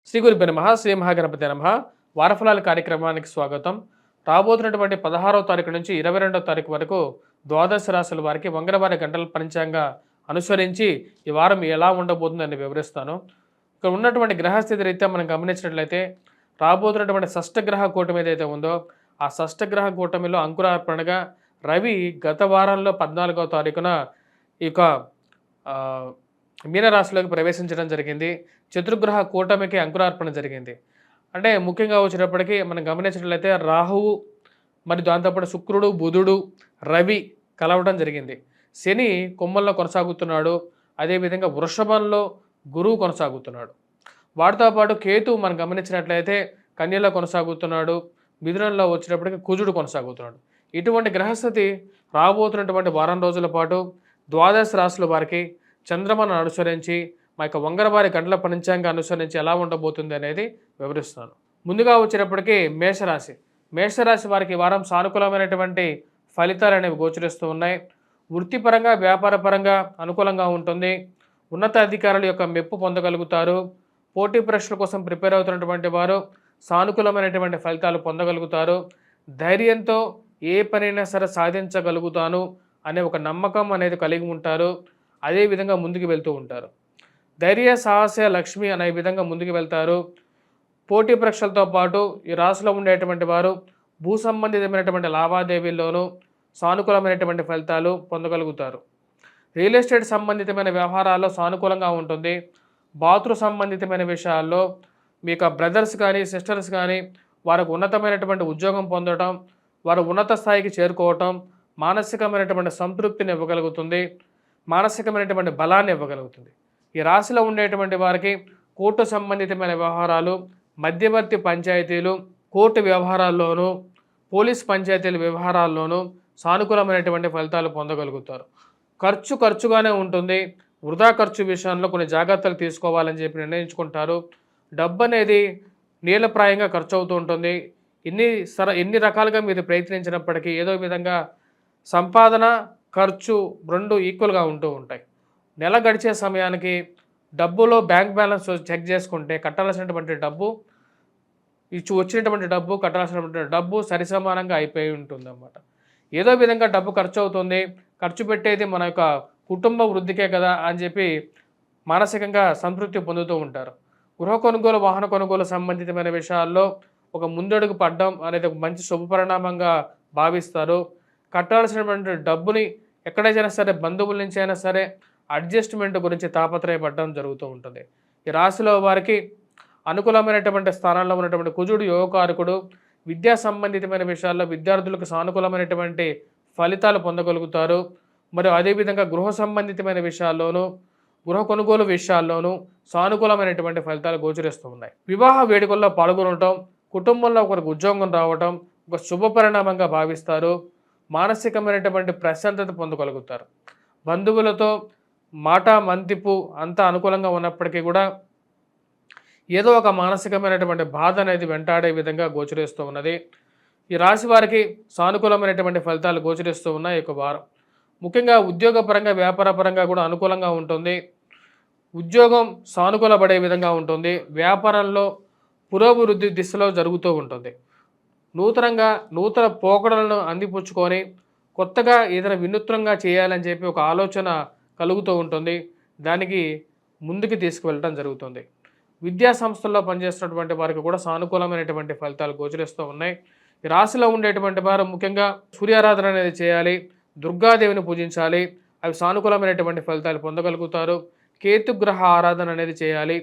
శ్రీ గురుభ్యో నమః. శ్రీ మహాగణపతి నమః. వారఫలాల కార్యక్రమానికి స్వాగతం. రాబోతున్నటువంటి 16వ తారీఖు నుంచి 22వ తారీఖు వరకు ద్వాదశ రాశుల వారికి మంగళవారి గంటల పంచాంగ అనుసరించి ఈ వారం ఎలా ఉండబోతుందని వివరిస్తాను. ఇక్కడ ఉన్నటువంటి గ్రహస్థితి రీత్యా మనం గమనించినట్లయితే రాబోతున్నటువంటి షష్టగ్రహ కూటమి ఏదైతే ఉందో ఆ షష్టగ్రహ కూటమిలో అంకురార్పణగా రవి గత వారంలో 14వ తారీఖున ఈ యొక్క మీనరాశిలోకి ప్రవేశించడం జరిగింది. చతుర్గ్రహ కూటమికి అంకురార్పణ జరిగింది. అంటే ముఖ్యంగా వచ్చేటప్పటికి మనం గమనించినట్లయితే రాహువు మరి దాంతోపాటు శుక్రుడు, బుధుడు, రవి కలవడం జరిగింది. శని కొమ్మల్లో కొనసాగుతున్నాడు. అదేవిధంగా వృషభంలో గురువు కొనసాగుతున్నాడు. వాటితో పాటు కేతు మనం గమనించినట్లయితే కన్యలో కొనసాగుతున్నాడు. మిథునంలో వచ్చేటప్పటికి కుజుడు కొనసాగుతున్నాడు. ఇటువంటి గ్రహస్థితి రాబోతున్నటువంటి వారం రోజుల పాటు ద్వాదశ రాశుల వారికి చంద్రమను అనుసరించి మా యొక్క వంగరవారి గంటల పంచాంగ అనుసరించి ఎలా ఉండబోతుంది అనేది వివరిస్తాను. ముందుగా వచ్చేటప్పటికి మేషరాశి. మేషరాశి వారికి వారం సానుకూలమైనటువంటి ఫలితాలు అనేవి గోచరిస్తూ ఉన్నాయి. వృత్తిపరంగా వ్యాపారపరంగా అనుకూలంగా ఉంటుంది. ఉన్నత అధికారుల యొక్క మెప్పు పొందగలుగుతారు. పోటీ పరీక్షల కోసం ప్రిపేర్ అవుతున్నటువంటి వారు సానుకూలమైనటువంటి ఫలితాలు పొందగలుగుతారు. ధైర్యంతో ఏ పనైనా సరే సాధించగలుగుతాను అనే ఒక నమ్మకం అనేది కలిగి ఉంటారు. అదేవిధంగా ముందుకు వెళ్తూ ఉంటారు. ధైర్య సాహస లక్ష్మి అనే విధంగా ముందుకు వెళ్తారు. పోటీ పరీక్షలతో పాటు ఈ రాశిలో ఉండేటువంటి వారు భూ సంబంధితమైనటువంటి లావాదేవీల్లోనూ సానుకూలమైనటువంటి ఫలితాలు పొందగలుగుతారు. రియల్ ఎస్టేట్ సంబంధితమైన వ్యవహారాల్లో సానుకూలంగా ఉంటుంది. బాతృ సంబంధితమైన విషయాల్లో మీకు బ్రదర్స్ కానీ సిస్టర్స్ కానీ వారికి ఉన్నతమైనటువంటి ఉద్యోగం పొందడం, వారు ఉన్నత స్థాయికి చేరుకోవటం మానసికమైనటువంటి సంతృప్తిని ఇవ్వగలుగుతుంది. మానసికమైనటువంటి బలాన్ని ఇవ్వగలుగుతుంది. ఈ రాశిలో ఉండేటువంటి వారికి కోర్టు సంబంధితమైన వ్యవహారాలు, మధ్యవర్తి పంచాయతీలు, కోర్టు వ్యవహారాల్లోనూ పోలీస్ పంచాయతీల వ్యవహారాల్లోనూ సానుకూలమైనటువంటి ఫలితాలు పొందగలుగుతారు. ఖర్చుగానే ఉంటుంది. వృధా ఖర్చు విషయంలో కొన్ని జాగ్రత్తలు తీసుకోవాలని చెప్పి నిర్ణయించుకుంటారు. డబ్బు అనేది నీలప్రాయంగా ఖర్చు అవుతూ ఉంటుంది. ఎన్ని రకాలుగా మీరు ప్రయత్నించినప్పటికీ ఏదో విధంగా సంపాదన ఖర్చు రెండు ఈక్వల్గా ఉంటూ ఉంటాయి. నెల గడిచే సమయానికి డబ్బులో బ్యాంక్ బ్యాలెన్స్ చెక్ చేసుకుంటే కట్టాల్సినటువంటి డబ్బు వచ్చినటువంటి డబ్బు కట్టాల్సినటువంటి డబ్బు సరిసమానంగా అయిపోయి ఉంటుందన్నమాట. ఏదో విధంగా డబ్బు ఖర్చు అవుతుంది. ఖర్చు పెట్టేది మన యొక్క కుటుంబ వృద్ధికే కదా అని చెప్పి మానసికంగా సంతృప్తి పొందుతూ ఉంటారు. గృహ కొనుగోలు, వాహన కొనుగోలు సంబంధితమైన విషయాల్లో ఒక ముందడుగు పడడం అనేది ఒక మంచి శుభపరిణామంగా భావిస్తారు. కట్టాల్సినటువంటి డబ్బుని ఎక్కడైనా సరే బంధువుల నుంచి అయినా సరే అడ్జస్ట్మెంట్ గురించి తాపత్రయపడడం జరుగుతూ ఉంటుంది. ఈ రాశిలో వారికి అనుకూలమైనటువంటి స్థానాల్లో ఉన్నటువంటి కుజుడు యోగకారకుడు. విద్యా సంబంధితమైన విషయాల్లో విద్యార్థులకు సానుకూలమైనటువంటి ఫలితాలు పొందగలుగుతారు. మరియు అదేవిధంగా గృహ సంబంధితమైన విషయాల్లోనూ గృహ కొనుగోలు విషయాల్లోనూ సానుకూలమైనటువంటి ఫలితాలు గోచరిస్తూ ఉన్నాయి. వివాహ వేడుకల్లో పాల్గొనటం, కుటుంబంలో ఒకరికి ఉద్యోగం రావటం ఒక శుభ పరిణామంగా భావిస్తారు. మానసికమైనటువంటి ప్రశాంతత పొందగలుగుతారు. బంధువులతో మాట మంతిపు అంతా అనుకూలంగా ఉన్నప్పటికీ కూడా ఏదో ఒక మానసికమైనటువంటి బాధ అనేది వెంటాడే విధంగా గోచరిస్తూ ఉన్నది. ఈ రాశి వారికి సానుకూలమైనటువంటి ఫలితాలు గోచరిస్తూ ఉన్నాయి ఈ యొక్క వారం. ముఖ్యంగా ఉద్యోగపరంగా వ్యాపారపరంగా కూడా అనుకూలంగా ఉంటుంది. ఉద్యోగం సానుకూలపడే విధంగా ఉంటుంది. వ్యాపారంలో పురోభివృద్ధి దిశలో జరుగుతూ ఉంటుంది. నూతన పోకడలను అందిపుచ్చుకొని కొత్తగా ఏదైనా వినూత్నంగా చేయాలని చెప్పి ఒక ఆలోచన కలుగుతూ ఉంటుంది. దానికి ముందుకు తీసుకువెళ్ళటం జరుగుతుంది. విద్యా సంస్థల్లో పనిచేస్తున్నటువంటి వారికి కూడా సానుకూలమైనటువంటి ఫలితాలు గోచరిస్తూ ఉన్నాయి. ఈ రాశిలో ఉండేటువంటి వారు ముఖ్యంగా సూర్యారాధన అనేది చేయాలి. దుర్గాదేవిని పూజించాలి. అవి సానుకూలమైనటువంటి ఫలితాలు పొందగలుగుతారు. కేతుగ్రహ ఆరాధన అనేది చేయాలి.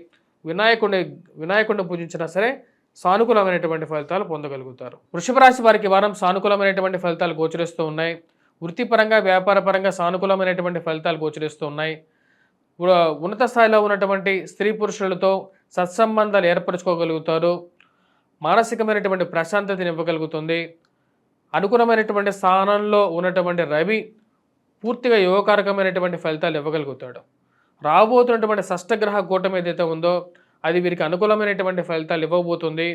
వినాయకుడిని పూజించినా సరే సానుకూలమైనటువంటి ఫలితాలు పొందగలుగుతారు. వృషభ రాశి వారికి వారం సానుకూలమైనటువంటి ఫలితాలు గోచరిస్తూ ఉన్నాయి. వృత్తిపరంగా వ్యాపారపరంగా సానుకూలమైనటువంటి ఫలితాలు గోచరిస్తూ ఉన్నాయి. ఉన్నత స్థాయిలో ఉన్నటువంటి స్త్రీ పురుషులతో సత్సంబంధాలు ఏర్పరచుకోగలుగుతారు. మానసికమైనటువంటి ప్రశాంతతని ఇవ్వగలుగుతుంది. అనుకూలమైనటువంటి స్థానంలో ఉన్నటువంటి రవి పూర్తిగా యోగకారకమైనటువంటి ఫలితాలు ఇవ్వగలుగుతాడు. రాబోతున్నటువంటి షష్టగ్రహ కూటమి ఏదైతే ఉందో అది వీరికి అనుకూలమైనటువంటి ఫలితాలు ఇవ్వబోతుంది.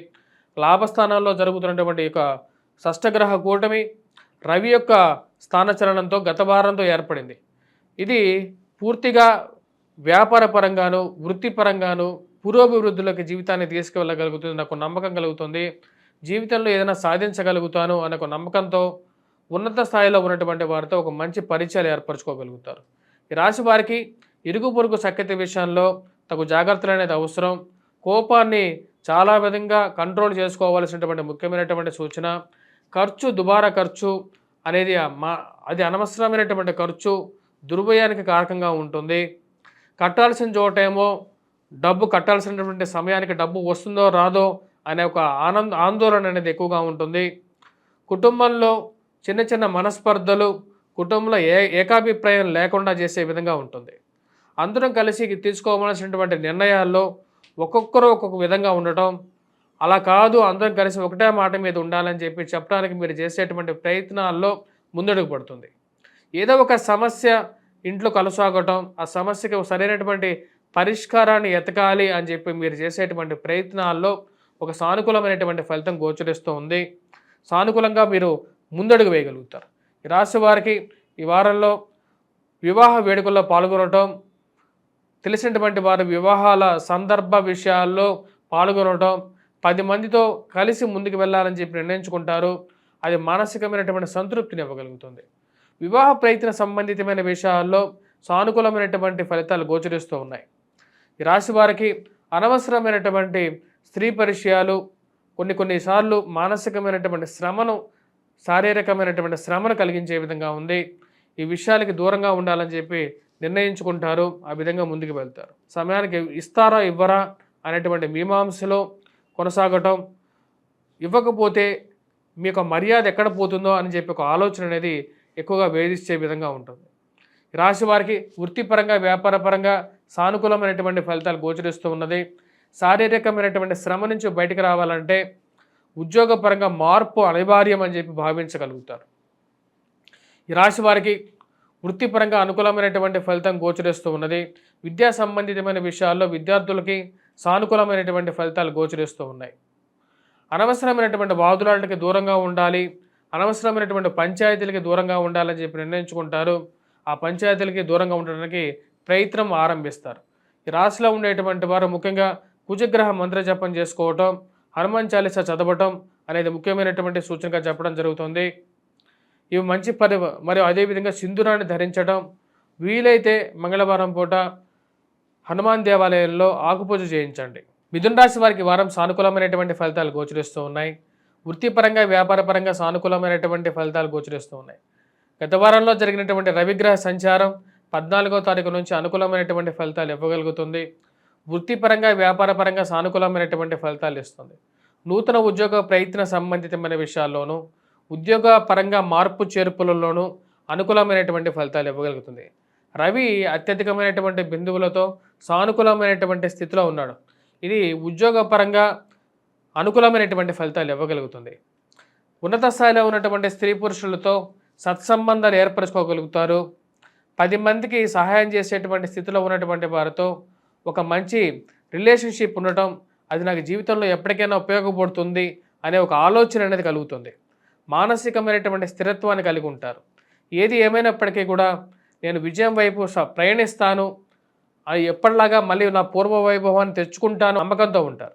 లాభస్థానాల్లో జరుగుతున్నటువంటి యొక్క షష్టగ్రహ కూటమి రవి యొక్క స్థానచలనంతో గత వారంతో ఏర్పడింది. ఇది పూర్తిగా వ్యాపార పరంగాను వృత్తిపరంగాను పురోభివృద్ధిలోకి జీవితాన్ని తీసుకువెళ్ళగలుగుతుంది, నాకు నమ్మకం కలుగుతుంది. జీవితంలో ఏదైనా సాధించగలుగుతాను అనే ఒక నమ్మకంతో ఉన్నత స్థాయిలో ఉన్నటువంటి వారితో ఒక మంచి పరిచయాలు ఏర్పరచుకోగలుగుతారు. ఈ రాశి వారికి ఇరుగు పొరుగు సఖ్యత విషయంలో తగు జాగ్రత్తలు అనేది అవసరం. కోపాన్ని చాలా విధంగా కంట్రోల్ చేసుకోవాల్సినటువంటి ముఖ్యమైనటువంటి సూచన. దుబారా ఖర్చు అనేది అది అనవసరమైనటువంటి ఖర్చు దుర్వ్యయానికి కారకంగా ఉంటుంది. కట్టాల్సిన చోటేమో డబ్బు కట్టాల్సినటువంటి సమయానికి డబ్బు వస్తుందో రాదో అనే ఒక ఆందోళన అనేది ఎక్కువగా ఉంటుంది. కుటుంబంలో చిన్న చిన్న మనస్పర్ధలు కుటుంబంలో ఏకాభిప్రాయం లేకుండా చేసే విధంగా ఉంటుంది. అందరం కలిసి తీసుకోవాల్సినటువంటి నిర్ణయాల్లో ఒక్కొక్కరు ఒక్కొక్క విధంగా ఉండటం, అలా కాదు అందరం కలిసి ఒకటే మాట మీద ఉండాలని చెప్పడానికి మీరు చేసేటువంటి ప్రయత్నాల్లో ముందడుగు పడుతుంది. ఏదో ఒక సమస్య ఇంట్లో కొనసాగటం, ఆ సమస్యకి సరైనటువంటి పరిష్కారాన్ని ఎతకాలి అని చెప్పి మీరు చేసేటువంటి ప్రయత్నాల్లో ఒక సానుకూలమైనటువంటి ఫలితం గోచరిస్తూ ఉంది. సానుకూలంగా మీరు ముందడుగు వేయగలుగుతారు. ఈ రాశి వారికి ఈ వారంలో వివాహ వేడుకల్లో పాల్గొనటం, తెలిసినటువంటి వారి వివాహాల సందర్భ విషయాల్లో పాల్గొనటం, 10 మందితో కలిసి ముందుకు వెళ్ళాలని చెప్పి నిర్ణయించుకుంటారు. అది మానసికమైనటువంటి సంతృప్తిని ఇవ్వగలుగుతుంది. వివాహ ప్రయత్న సంబంధితమైన విషయాల్లో సానుకూలమైనటువంటి ఫలితాలు గోచరిస్తూ ఉన్నాయి. ఈ రాశి వారికి అనవసరమైనటువంటి స్త్రీ పరిచయాలు కొన్నిసార్లు మానసికమైనటువంటి శ్రమను, శారీరకమైనటువంటి శ్రమను కలిగించే విధంగా ఉంది. ఈ విషయాలకి దూరంగా ఉండాలని చెప్పి నిర్ణయించుకుంటారు. ఆ విధంగా ముందుకు వెళ్తారు. సమయానికి ఇస్తారా ఇవ్వరా అనేటువంటి మీమాంసలో కొనసాగటం, ఇవ్వకపోతే మీకు మర్యాద ఎక్కడ పోతుందో అని చెప్పి ఒక ఆలోచన అనేది ఎక్కువగా వేధించే విధంగా ఉంటుంది. రాశి వారికి వృత్తిపరంగా వ్యాపారపరంగా సానుకూలమైనటువంటి ఫలితాలు గోచరిస్తూ ఉన్నది. శారీరకమైనటువంటి శ్రమ నుంచి బయటకు రావాలంటే ఉద్యోగపరంగా మార్పు అనివార్యం అని చెప్పి భావించగలుగుతారు. ఈ రాశి వారికి వృత్తిపరంగా అనుకూలమైనటువంటి ఫలితం గోచరిస్తూ ఉన్నది. విద్యా సంబంధితమైన విషయాల్లో విద్యార్థులకి సానుకూలమైనటువంటి ఫలితాలు గోచరిస్తూ ఉన్నాయి. అనవసరమైనటువంటి వాదులాటకి దూరంగా ఉండాలి, అనవసరమైనటువంటి పంచాయతీలకి దూరంగా ఉండాలని చెప్పి నిర్ణయించుకుంటారు. ఆ పంచాయతీలకి దూరంగా ఉండడానికి ప్రయత్నం ఆరంభిస్తారు. ఈ రాశిలో ఉండేటువంటి వారు ముఖ్యంగా కుజగ్రహ మంత్ర జపం చేసుకోవటం, హనుమాన్ చాలీసా చదవటం అనేది ముఖ్యమైనటువంటి సూచనగా చెప్పడం జరుగుతుంది. ఇవి మంచి మరియు అదేవిధంగా సింధూరాన్ని ధరించడం, వీలైతే మంగళవారం పూట హనుమాన్ దేవాలయంలో ఆకుపూజ చేయించండి. మిథున రాశి వారికి వారం సానుకూలమైనటువంటి ఫలితాలు గోచరిస్తూ ఉన్నాయి. వృత్తిపరంగా వ్యాపారపరంగా సానుకూలమైనటువంటి ఫలితాలు గోచరిస్తూ ఉన్నాయి. గత వారంలో జరిగినటువంటి రవిగ్రహ సంచారం 14వ తారీఖు నుంచి అనుకూలమైనటువంటి ఫలితాలు ఇవ్వగలుగుతుంది. వృత్తిపరంగా వ్యాపారపరంగా సానుకూలమైనటువంటి ఫలితాలు ఇస్తుంది. నూతన ఉద్యోగ ప్రయత్న సంబంధితమైన విషయాల్లోనూ ఉద్యోగ పరంగా మార్పు చేర్పులలోనూ అనుకూలమైనటువంటి ఫలితాలు ఇవ్వగలుగుతుంది. రవి అత్యధికమైనటువంటి బిందువులతో సానుకూలమైనటువంటి స్థితిలో ఉన్నాడు. ఇది ఉద్యోగపరంగా అనుకూలమైనటువంటి ఫలితాలు ఇవ్వగలుగుతుంది. ఉన్నత స్థాయిలో ఉన్నటువంటి స్త్రీ పురుషులతో సత్సంబంధాలు ఏర్పరచుకోగలుగుతారు. 10 మందికి సహాయం చేసేటువంటి స్థితిలో ఉన్నటువంటి వారితో ఒక మంచి రిలేషన్షిప్ ఉండటం, అది నాకు జీవితంలో ఎప్పటికైనా ఉపయోగపడుతుంది అనే ఒక ఆలోచన అనేది కలుగుతుంది. మానసికమైనటువంటి స్థిరత్వాన్ని కలిగి ఉంటారు. ఏది ఏమైనప్పటికీ కూడా నేను విజయం వైపు ప్రయాణిస్తాను, అది ఎప్పటిలాగా మళ్ళీ నా పూర్వ వైభవాన్ని తెచ్చుకుంటాను నమ్మకంతో ఉంటారు.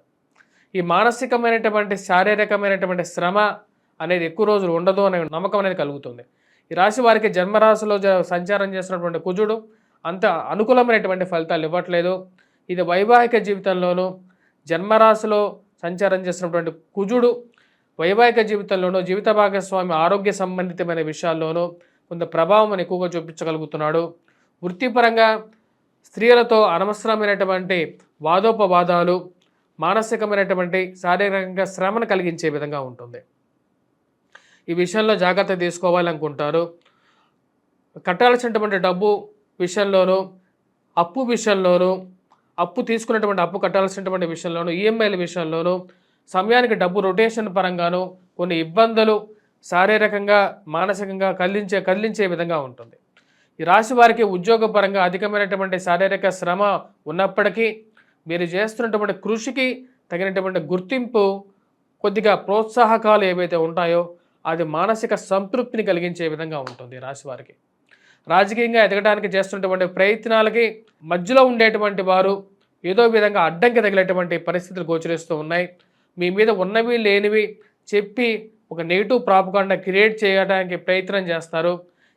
ఈ మానసికమైనటువంటి శారీరకమైనటువంటి శ్రమ అనేది ఎక్కువ రోజులు ఉండదు అనే నమ్మకం అనేది కలుగుతుంది. ఈ రాశి వారికి జన్మరాశిలో సంచారం చేసినటువంటి కుజుడు అంత అనుకూలమైనటువంటి ఫలితాలు ఇవ్వట్లేదు. ఇది వైవాహిక జీవితంలోనూ జన్మరాశిలో సంచారం చేసినటువంటి కుజుడు వైవాహిక జీవితంలోనూ జీవిత భాగస్వామి ఆరోగ్య సంబంధితమైన విషయాల్లోనూ కొంత ప్రభావం ఎక్కువగా చూపించగలుగుతున్నాడు. వృత్తిపరంగా స్త్రీలతో అనవసరమైనటువంటి వాదోపవాదాలు, మానసికమైనటువంటి శారీరకంగా శ్రమను కలిగించే విధంగా ఉంటుంది. ఈ విషయంలో జాగ్రత్త తీసుకోవాలనుకుంటారు. కట్టాల్సినటువంటి డబ్బు విషయంలోనూ, అప్పు విషయంలోనూ, అప్పు తీసుకున్నటువంటి అప్పు కట్టాల్సినటువంటి విషయంలోనూ, ఈఎంఐల విషయంలోనూ, సమయానికి డబ్బు రొటేషన్ పరంగాను కొన్ని ఇబ్బందులు శారీరకంగా మానసికంగా కదిలించే విధంగా ఉంటుంది. ఈ రాశి వారికి ఉద్యోగపరంగా అధికమైనటువంటి శారీరక శ్రమ ఉన్నప్పటికీ మీరు చేస్తున్నటువంటి కృషికి తగినటువంటి గుర్తింపు, కొద్దిగా ప్రోత్సాహకాలు ఏవైతే ఉంటాయో అది మానసిక సంతృప్తిని కలిగించే విధంగా ఉంటుంది. రాశి వారికి రాజకీయంగా ఎదగడానికి చేస్తున్నటువంటి ప్రయత్నాలకి మధ్యలో ఉండేటువంటి వారు ఏదో విధంగా అడ్డంకి తగిలేటువంటి పరిస్థితులు గోచరిస్తూ ఉన్నాయి. మీ మీద ఉన్నవి లేనివి చెప్పి ఒక నెగిటివ్ ప్రాపగాండా క్రియేట్ చేయడానికి ప్రయత్నం చేస్తారు.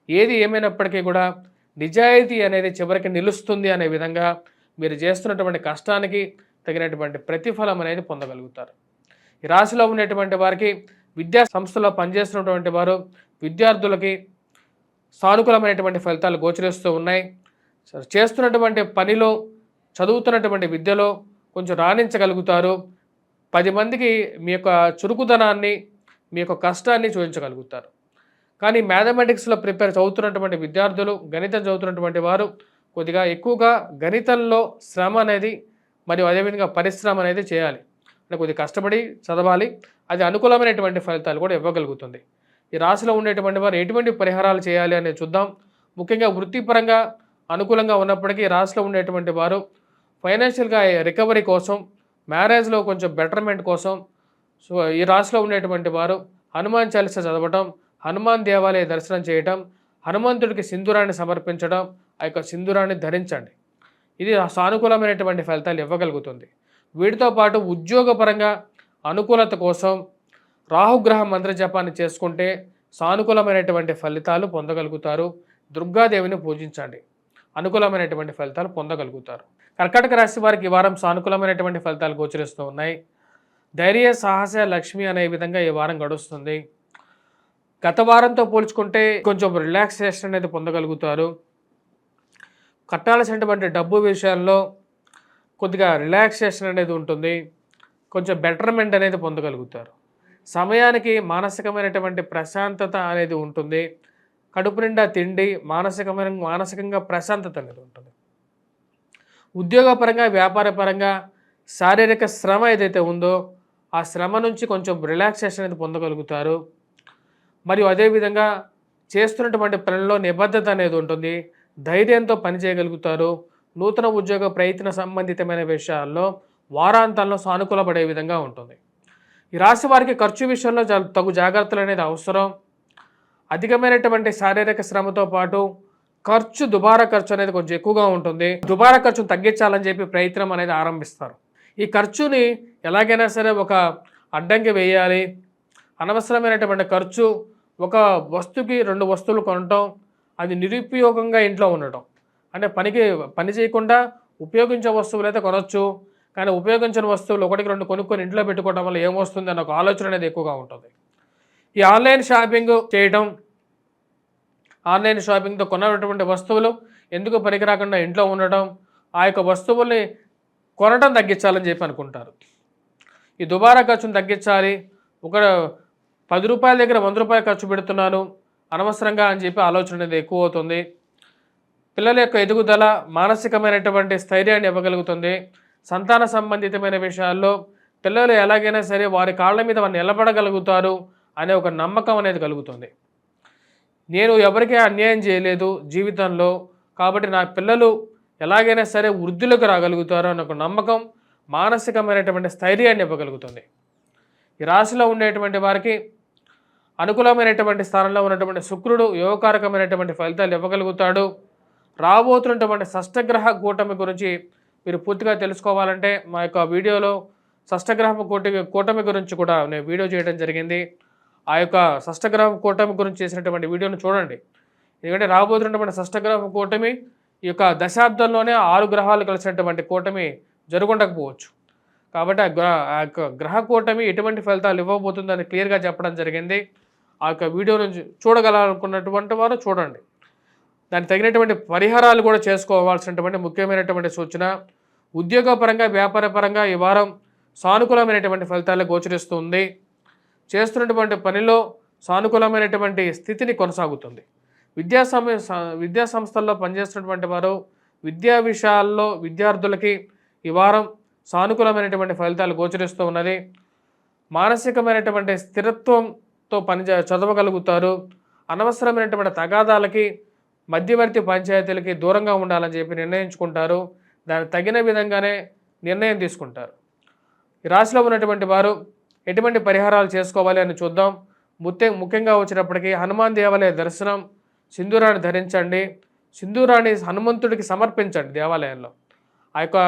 ఏది ఏమైనప్పటికీ కూడా నిజాయితీ అనేది చివరికి నిలుస్తుంది అనే విధంగా మీరు చేస్తున్నటువంటి కష్టానికి తగినటువంటి ప్రతిఫలం అనేది పొందగలుగుతారు. ఈ రాశిలో ఉన్నటువంటి వారికి విద్యా సంస్థలో పనిచేస్తున్నటువంటి వారు విద్యార్థులకి సానుకూలమైనటువంటి ఫలితాలు గోచరిస్తూ ఉన్నాయి. చేస్తున్నటువంటి పనిలో చదువుతున్నటువంటి విద్యలో కొంచెం రాణించగలుగుతారు. 10 మందికి మీ యొక్క చురుకుదనాన్ని మీ యొక్క కష్టాన్ని చూపించగలుగుతారు. కానీ మ్యాథమెటిక్స్లో చదువుతున్నటువంటి విద్యార్థులు గణితం చదువుతున్నటువంటి వారు కొద్దిగా ఎక్కువగా గణితంలో శ్రమ అనేది మరియు అదేవిధంగా పరిశ్రమ అనేది చేయాలి. అంటే కొద్దిగా కష్టపడి చదవాలి. అది అనుకూలమైనటువంటి ఫలితాలు కూడా ఇవ్వగలుగుతుంది. ఈ రాశిలో ఉండేటువంటి వారు ఎటువంటి పరిహారాలు చేయాలి అనేది చూద్దాం. ముఖ్యంగా వృత్తిపరంగా అనుకూలంగా ఉన్నప్పటికీ రాశిలో ఉండేటువంటి వారు ఫైనాన్షియల్గా రికవరీ కోసం, మ్యారేజ్లో కొంచెం బెటర్మెంట్ కోసం ఈ రాశిలో ఉండేటువంటి వారు హనుమాన్ చాలీసా చదవటం, హనుమాన్ దేవాలయ దర్శనం చేయటం, హనుమంతుడికి సింధూరాన్ని సమర్పించడం, ఆ యొక్క సింధూరాన్ని ధరించండి. ఇది సానుకూలమైనటువంటి ఫలితాలు ఇవ్వగలుగుతుంది. వీటితో పాటు ఉద్యోగపరంగా అనుకూలత కోసం రాహుగ్రహ మంత్ర జపాన్ని చేసుకుంటే సానుకూలమైనటువంటి ఫలితాలు పొందగలుగుతారు. దుర్గాదేవిని పూజించండి, అనుకూలమైనటువంటి ఫలితాలు పొందగలుగుతారు. కర్కాటక రాశి వారికి ఈ వారం సానుకూలమైనటువంటి ఫలితాలు గోచరిస్తూ ఉన్నాయి. ధైర్య, సాహస, లక్ష్మి అనే విధంగా ఈ వారం గడుస్తుంది. గత వారంతో పోల్చుకుంటే కొంచెం రిలాక్సేషన్ అనేది పొందగలుగుతారు. కట్టాల్సినటువంటి డబ్బు విషయాల్లో కొద్దిగా రిలాక్సేషన్ అనేది ఉంటుంది. కొంచెం బెటర్మెంట్ అనేది పొందగలుగుతారు. సమయానికి మానసికమైనటువంటి ప్రశాంతత అనేది ఉంటుంది. కడుపు నిండా తిండి, మానసికంగా ప్రశాంతత అనేది ఉంటుంది. ఉద్యోగపరంగా, వ్యాపారపరంగా శారీరక శ్రమ ఏదైతే ఉందో ఆ శ్రమ నుంచి కొంచెం రిలాక్సేషన్ అనేది పొందగలుగుతారు. మరియు అదేవిధంగా చేస్తున్నటువంటి పనుల్లో నిబద్ధత అనేది ఉంటుంది. ధైర్యంతో పనిచేయగలుగుతారు. నూతన ఉద్యోగ ప్రయత్న సంబంధితమైన విషయాల్లో వారాంతాల్లో సానుకూలపడే విధంగా ఉంటుంది. ఈ రాశి వారికి ఖర్చు విషయంలో తగు జాగ్రత్తలు అనేది అవసరం. అధికమైనటువంటి శారీరక శ్రమతో పాటు దుబారా ఖర్చు అనేది కొంచెం ఎక్కువగా ఉంటుంది. దుబారా ఖర్చును తగ్గించాలని చెప్పి ప్రయత్నం అనేది ఆరంభిస్తారు. ఈ ఖర్చుని ఎలాగైనా సరే ఒక అడ్డంకి వేయాలి. అనవసరమైనటువంటి ఖర్చు, ఒక వస్తువుకి 2 వస్తువులు కొనటం, అది నిరుపయోగంగా ఇంట్లో ఉండటం. అంటే పని చేయకుండా ఉపయోగించే వస్తువులు అయితే కొనవచ్చు, కానీ ఉపయోగించిన వస్తువులు 1-2 కొనుక్కొని ఇంట్లో పెట్టుకోవడం వల్ల ఏమొస్తుంది అన్న ఒక ఆలోచన అనేది ఎక్కువగా ఉంటుంది. ఈ ఆన్లైన్ షాపింగ్ చేయడం, ఆన్లైన్ షాపింగ్తో కొన్నటువంటి వస్తువులు ఎందుకు పనికిరాకుండా ఇంట్లో ఉండటం, ఆ యొక్క వస్తువుల్ని కొనటం తగ్గించాలని చెప్పి అనుకుంటారు. ఈ దుబారా ఖర్చును తగ్గించాలి. ఒక 10 రూపాయల దగ్గర 100 రూపాయలు ఖర్చు పెడుతున్నాను అనవసరంగా అని చెప్పి ఆలోచన అనేది ఎక్కువ అవుతుంది. పిల్లల యొక్క ఎదుగుదల మానసికమైనటువంటి స్థైర్యాన్ని ఇవ్వగలుగుతుంది. సంతాన సంబంధితమైన విషయాల్లో పిల్లలు ఎలాగైనా సరే వారి కాళ్ళ మీద వారు నిలబడగలుగుతారు అనే ఒక నమ్మకం అనేది కలుగుతుంది. నేను ఎవరికీ అన్యాయం చేయలేదు జీవితంలో, కాబట్టి నా పిల్లలు ఎలాగైనా సరే వృద్ధులకు రాగలుగుతారు అనే ఒక నమ్మకం, మానసికమైనటువంటి స్థైర్యాన్ని ఇవ్వగలుగుతుంది. ఈ రాశిలో ఉండేటువంటి వారికి అనుకూలమైనటువంటి స్థానంలో ఉన్నటువంటి శుక్రుడు యోగకారకమైనటువంటి ఫలితాలు ఇవ్వగలుగుతాడు. రాబోతున్నటువంటి షష్టగ్రహ కూటమి గురించి మీరు పూర్తిగా తెలుసుకోవాలంటే మా యొక్క వీడియోలో షష్టగ్రహ కూటమి గురించి కూడా నేను వీడియో చేయడం జరిగింది. ఆ యొక్క షష్టగ్రహ కూటమి గురించి చేసినటువంటి వీడియోను చూడండి. ఎందుకంటే రాబోతున్నటువంటి షష్టగ్రహ కూటమి ఈ యొక్క దశాబ్దంలోనే 6 గ్రహాలు కలిసినటువంటి కూటమి జరుగుండకపోవచ్చు. కాబట్టి ఆ యొక్క గ్రహ కూటమి ఎటువంటి ఫలితాలు ఇవ్వబోతుందని క్లియర్గా చెప్పడం జరిగింది. ఆ యొక్క వీడియోను చూడగలనుకున్నటువంటి వారు చూడండి. దానికి తగినటువంటి పరిహారాలు కూడా చేసుకోవాల్సినటువంటి ముఖ్యమైనటువంటి సూచన. ఉద్యోగపరంగా, వ్యాపారపరంగా ఈ వారం సానుకూలమైనటువంటి ఫలితాలు గోచరిస్తుంది. చేస్తున్నటువంటి పనిలో సానుకూలమైనటువంటి స్థితిని కొనసాగుతుంది. విద్యా సంస్థల్లో పనిచేస్తున్నటువంటి వారు విద్యా విషయాల్లో విద్యార్థులకి ఈ వారం సానుకూలమైనటువంటి ఫలితాలు గోచరిస్తూ ఉన్నది. మానసికమైనటువంటి స్థిరత్వంతో చదవగలుగుతారు. అనవసరమైనటువంటి తగాదాలకి, మధ్యవర్తి పంచాయతీలకి దూరంగా ఉండాలని చెప్పి నిర్ణయించుకుంటారు. దానికి తగిన విధంగానే నిర్ణయం తీసుకుంటారు. ఈ రాశిలో ఉన్నటువంటి వారు ఎటువంటి పరిహారాలు చేసుకోవాలి అని చూద్దాం. ముఖ్యంగా వచ్చినప్పటికీ హనుమాన్ దేవాలయ దర్శనం, సింధూరాన్ని ధరించండి. సింధూరాన్ని హనుమంతుడికి సమర్పించండి దేవాలయంలో. ఆ యొక్క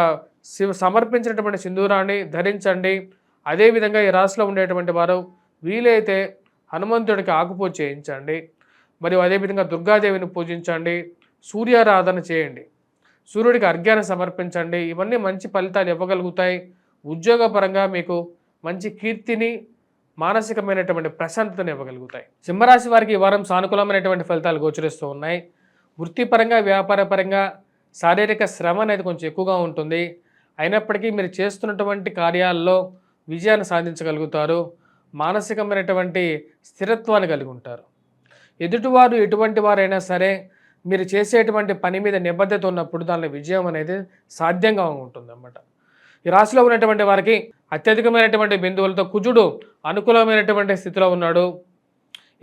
సమర్పించినటువంటి సింధూరాన్ని ధరించండి. అదేవిధంగా ఈ రాశిలో ఉండేటువంటి వారు వీలైతే హనుమంతుడికి ఆకుపూజ చేయించండి. మరియు అదేవిధంగా దుర్గాదేవిని పూజించండి, సూర్యారాధన చేయండి, సూర్యుడికి అర్ఘ్యాన్ని సమర్పించండి. ఇవన్నీ మంచి ఫలితాలు ఇవ్వగలుగుతాయి. ఉద్యోగపరంగా మీకు మంచి కీర్తిని, మానసికమైనటువంటి ప్రశాంతతను ఇవ్వగలుగుతాయి. సింహరాశి వారికి ఈ వారం సానుకూలమైనటువంటి ఫలితాలు గోచరిస్తూ ఉన్నాయి. వృత్తిపరంగా, వ్యాపారపరంగా శారీరక శ్రమ అనేది కొంచెం ఎక్కువగా ఉంటుంది. అయినప్పటికీ మీరు చేస్తున్నటువంటి కార్యాల్లో విజయాన్ని సాధించగలుగుతారు. మానసికమైనటువంటి స్థిరత్వాన్ని కలిగి ఉంటారు. ఎదుటివారు ఎటువంటి వారైనా సరే మీరు చేసేటువంటి పని మీద నిబద్ధత ఉన్నప్పుడు దానిలో విజయం అనేది సాధ్యంగా ఉంటుందన్నమాట. ఈ రాశిలో ఉన్నటువంటి వారికి అత్యధికమైనటువంటి బిందువులతో కుజుడు అనుకూలమైనటువంటి స్థితిలో ఉన్నాడు.